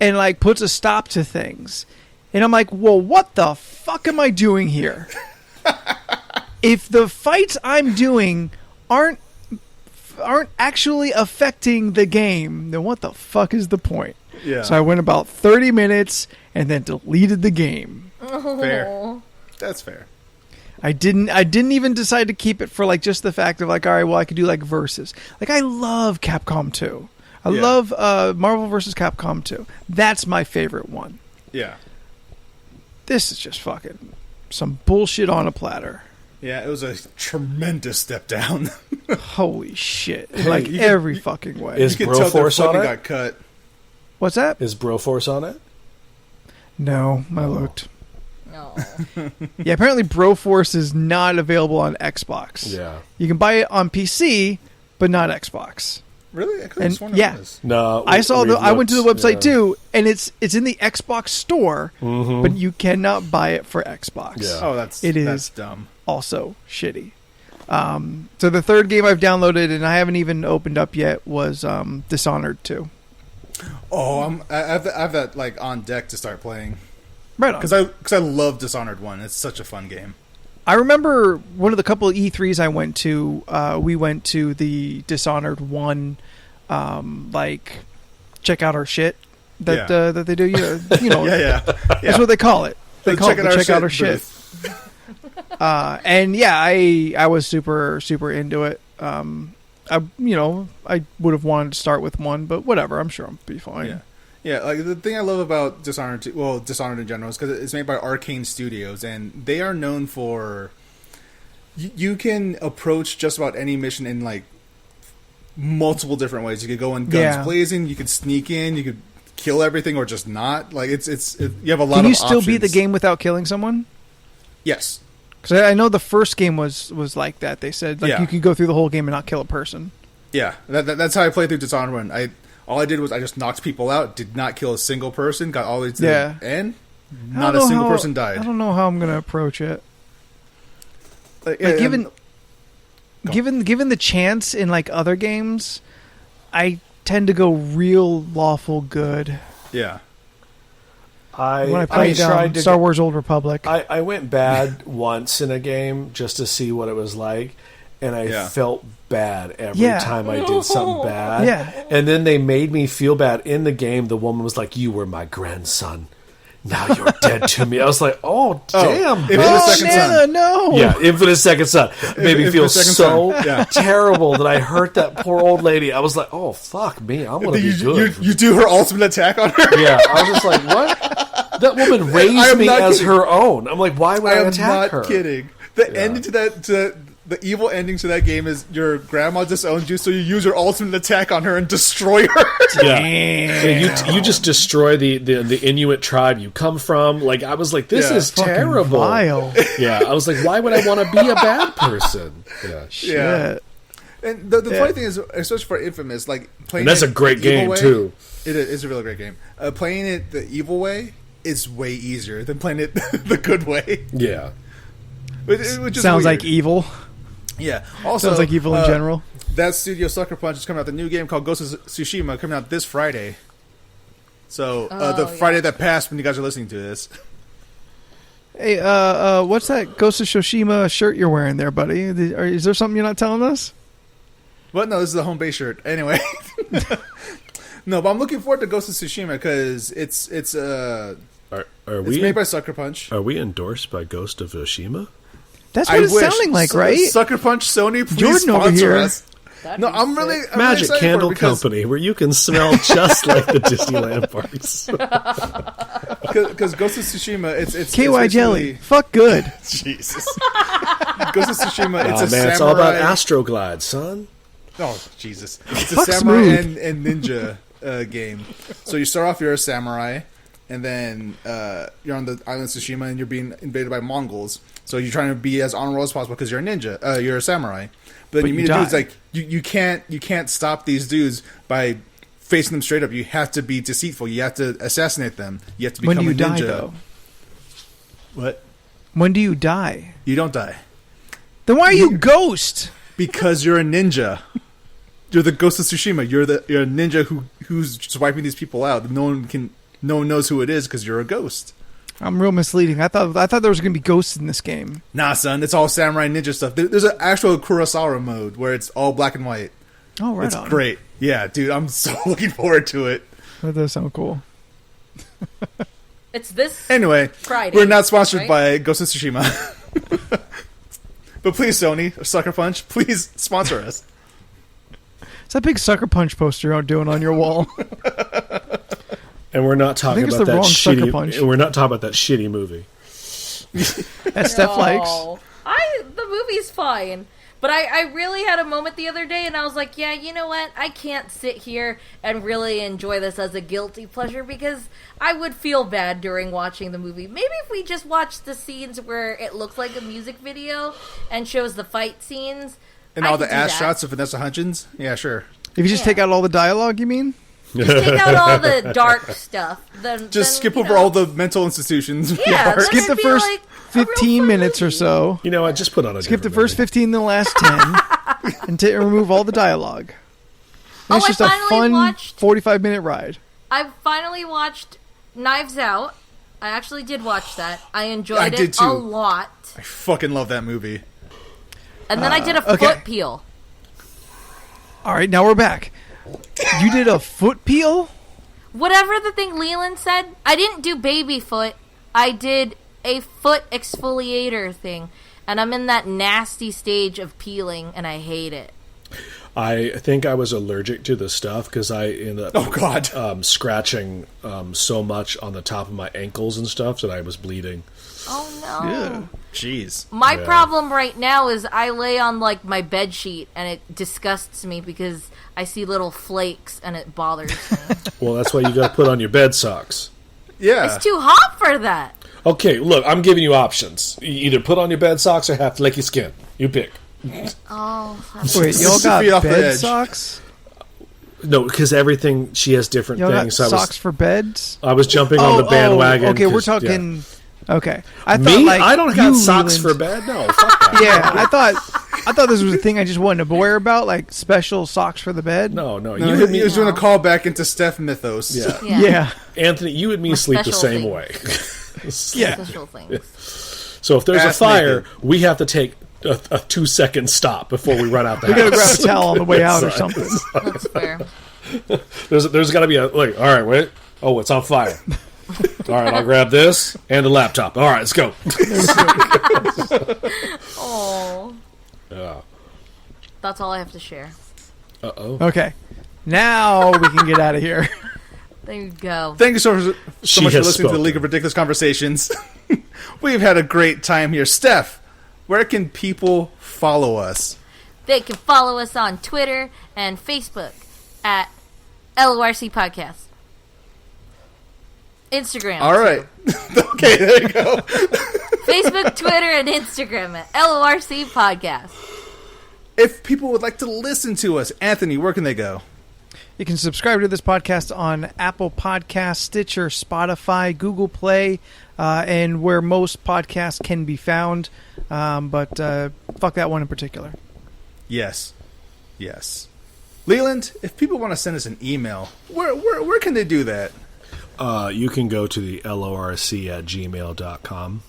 and puts a stop to things, and I'm like, well, what the fuck am I doing here? If the fights I'm doing aren't actually affecting the game, then what the fuck is the point? Yeah. So I went about 30 minutes and then deleted the game. Fair. That's fair. I didn't even decide to keep it for just the fact of all right, well, I could do versus. I love Capcom 2. I love Marvel vs. Capcom 2. That's my favorite one. Yeah. This is just fucking some bullshit on a platter. Yeah, it was a tremendous step down. Holy shit. you every can- fucking way. Is You can tell their Broforce on fucking it? got cut. What's that? Is Broforce on it? No, I looked. No. Yeah, apparently Broforce is not available on Xbox. Yeah. You can buy it on PC, but not Xbox. Really? I could have sworn yeah. it was. No, I saw I went to the website too, and it's in the Xbox store, but you cannot buy it for Xbox. Yeah. Oh, that's dumb. Also shitty. So the third game I've downloaded and I haven't even opened up yet was Dishonored 2. Oh, I have that like on deck to start playing. Right on. Because I love Dishonored 1. It's such a fun game. I remember one of the couple of E3s I went to. We went to the Dishonored 1, like check out our shit that they do. You know, that's what they call it. They call it check out our shit. And yeah, I was super super into it. I would have wanted to start with 1, but whatever. I'm sure I'll be fine. Yeah, like the thing I love about Dishonored, Dishonored in general, is because it's made by Arcane Studios, and they are known for. You can approach just about any mission in like multiple different ways. You could go in guns blazing, you could sneak in, you could kill everything, or just not. Like you have a lot of options. Can you still beat the game without killing someone? Yes, because I know the first game was like that. They said you could go through the whole game and not kill a person. Yeah, that's how I played through Dishonored 1. All I did was I just knocked people out, did not kill a single person, got all the way to the end, not a single person died. I don't know how I'm going to approach it. Given the chance in like other games, I tend to go real lawful good. Yeah. When I played Star Wars Old Republic. I went bad once in a game just to see what it was like. And I felt bad every time I did something bad. Yeah. And then they made me feel bad in the game. The woman was like, "You were my grandson. Now you're dead to me." I was like, "Oh, damn. No. Yeah, Infinite Second Son. Made me feel so terrible that I hurt that poor old lady. I was like, "Oh, fuck me. I'm going to be good." You do her ultimate attack on her? Yeah. I was just like, what? That woman raised me as her own. I'm like, why would I attack her? I'm not kidding. The ending to the evil ending to that game is your grandma disowned you, so you use your ultimate attack on her and destroy her. Yeah. You just destroy the Inuit tribe you come from. Like, I was like, this is terrible. Vile. Yeah, I was like, why would I want to be a bad person? Yeah. Shit. Yeah. And the funny thing is, especially for Infamous, like playing and that's a great game too. It is a really great game. Playing it the evil way is way easier than playing it the good way. Yeah. Which sounds like evil. Yeah. Also, sounds like evil in general. That studio Sucker Punch is coming out. The new game called Ghost of Tsushima coming out this Friday. So Friday that passed when you guys are listening to this. Hey, what's that Ghost of Tsushima shirt you're wearing there, buddy? Is there something you're not telling us? What? No, this is the home base shirt. Anyway. No, but I'm looking forward to Ghost of Tsushima because it's made by Sucker Punch. Are we endorsed by Ghost of Tsushima? That's what it's sounding like, right? Sucker Punch, Sony, please Jordan sponsor over here. us. No, I'm really Magic really Candle Company, where you can smell just like the Disneyland parks. Because Ghost of Tsushima, it's KY jelly. Fuck good. Jesus. Ghost of Tsushima, it's a samurai. It's all about Astroglide, son. Oh, Jesus. It's a samurai and ninja game. So you start off, you're a samurai, and then you're on the island of Tsushima, and you're being invaded by Mongols. So you're trying to be as honorable as possible because you're a ninja. You're a samurai. But then you meet dudes like you can't stop these dudes by facing them straight up. You have to be deceitful. You have to assassinate them. You have to become a ninja. When do you die, though? What? When do you die? You don't die. Then why are you Ghost? Because you're a ninja. You're the Ghost of Tsushima. You're a ninja who's just wiping these people out. No one knows who it is because you're a ghost. I'm real misleading. I thought there was going to be ghosts in this game. Nah, son. It's all samurai ninja stuff. There's an actual Kurosawa mode where it's all black and white. Oh, right. It's great. Yeah, dude. I'm so looking forward to it. That does sound cool. It's this Friday. We're not sponsored by Ghost of Tsushima. But please, Sony, Sucker Punch, please sponsor us. It's that big Sucker Punch poster you're doing on your wall. And we're not talking about that shitty. Punch. We're not talking about that shitty movie. That Steph likes. The movie's fine, but I really had a moment the other day, and I was like, yeah, you know what? I can't sit here and really enjoy this as a guilty pleasure because I would feel bad during watching the movie. Maybe if we just watch the scenes where it looks like a music video and shows the fight scenes and all the ass shots of Vanessa Hudgens. Yeah, sure. If you just take out all the dialogue, you mean? Just take out all the dark stuff. Then skip over all the mental institutions. Yeah, then skip the it'd be first like a 15 real fun minutes or movie. so. You know what? Just put on a Skip the first 15 and the last 10. And remove all the dialogue. And it's I just a finally fun watched- 45-minute ride. I finally watched Knives Out. I actually did watch that. I enjoyed I did it too. a lot. I fucking love that movie. And then I did a okay. foot peel. All right, now we're back. You did a foot peel? Whatever the thing Leland said, I didn't do baby foot. I did a foot exfoliator thing. And I'm in that nasty stage of peeling, and I hate it. I think I was allergic to the stuff because I ended up scratching so much on the top of my ankles and stuff that I was bleeding. Oh, no. Yeah. Jeez. My problem right now is I lay on, like, my bed sheet, and it disgusts me because I see little flakes, and it bothers me. Well, that's why you got to put on your bed socks. Yeah. It's too hot for that. Okay, look, I'm giving you options. You either put on your bed socks or have flaky skin. You pick. Oh, Wait, y'all Feet got off the bed edge. socks? No, because everything, she has different Y'all got things. So socks for beds? I was jumping on the bandwagon. Okay, we're 'cause, talking... yeah. Okay. I thought, Me? like, I don't have you, socks Leland. for bed? No, fuck that. Yeah, I thought this was a thing I just wanted to wear about, like special socks for the bed. No, No, you and he me, was doing a call back into Steph Mythos. yeah. Yeah. Anthony, you and me sleep the special same thing. way. Yeah. Special things. So if there's a Ass fire, naked. we have to take a 2-second stop before we run out the We house. gotta grab a towel on the way out or something. That's fair. There's got to be a like. All right, wait. Oh, it's on fire. All right, I'll grab this and a laptop. All right, let's go. Oh, Yeah. that's all I have to share. Uh-oh. Okay. Now we can get out of here. There you go. Thank you so She much for has listening to the spoken. League of Ridiculous Conversations. We've had a great time here. Steph, where can people follow us? They can follow us on Twitter and Facebook at LORC Podcast. Instagram. All right. Okay, there you go. Facebook, Twitter, and Instagram at LORC Podcast. If people would like to listen to us, Anthony, where can they go? You can subscribe to this podcast on Apple Podcasts, Stitcher, Spotify, Google Play, and where most podcasts can be found. But fuck that one in particular. Yes. Leland, if people want to send us an email, where can they do that? You can go to the LORC@gmail.com.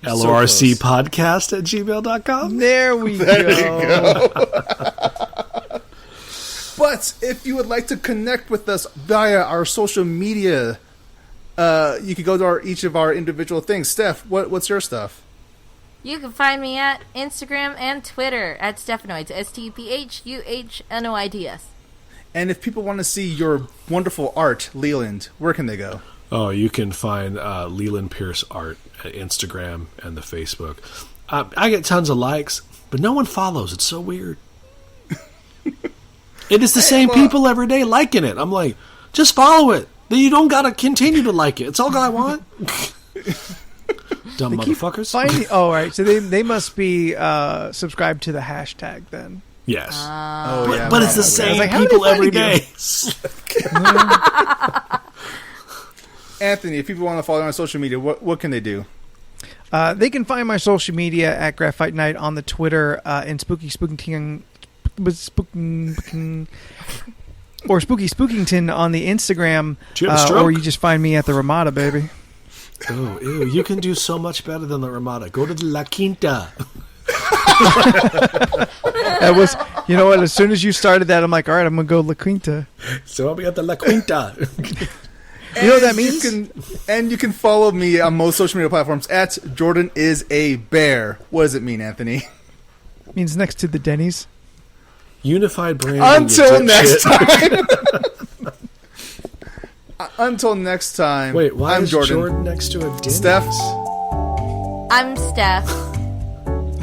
So LORC podcast at gmail.com. There we go. But if you would like to connect with us via our social media, you can go to each of our individual things. Steph, what's your stuff? You can find me at Instagram and Twitter at Stephanoids, STPHUHNOIDS. And if people want to see your wonderful art, Leland, where can they go? Oh, you can find Leland Pierce Art at Instagram and the Facebook. I get tons of likes, but no one follows. It's so weird. It is the same people every day liking it. I'm like, just follow it. Then you don't got to continue to like it. It's all I want. Dumb motherfuckers. All right. So they must be subscribed to the hashtag then. Yes. Oh, yeah. But it's the I was same like, how did people they every find day. Anthony, if people want to follow you on social media, what can they do? They can find my social media at Graphite Night on the Twitter and Spooky Spookington or Spooky Spookington on the Instagram. Did you have a stroke? Or you just find me at the Ramada, baby. Oh, ew. You can do so much better than the Ramada. Go to the La Quinta. That was, you know what? As soon as you started that, I'm like, all right, I'm gonna go La Quinta. So I'll be at the La Quinta. You know what that means? You can follow me on most social media platforms at Jordan is a bear. What does it mean, Anthony? It means next to the Denny's. Unified brand. Until next time. Until next time. Wait, why I'm is Jordan. next to a Denny's? Steph. I'm Steph.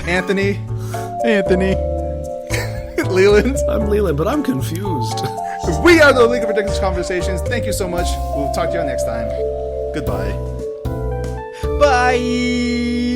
Anthony. Anthony. Leland. I'm Leland, but I'm confused. We are the League of Ridiculous Conversations. Thank you so much. We'll talk to you next time. Goodbye. Bye.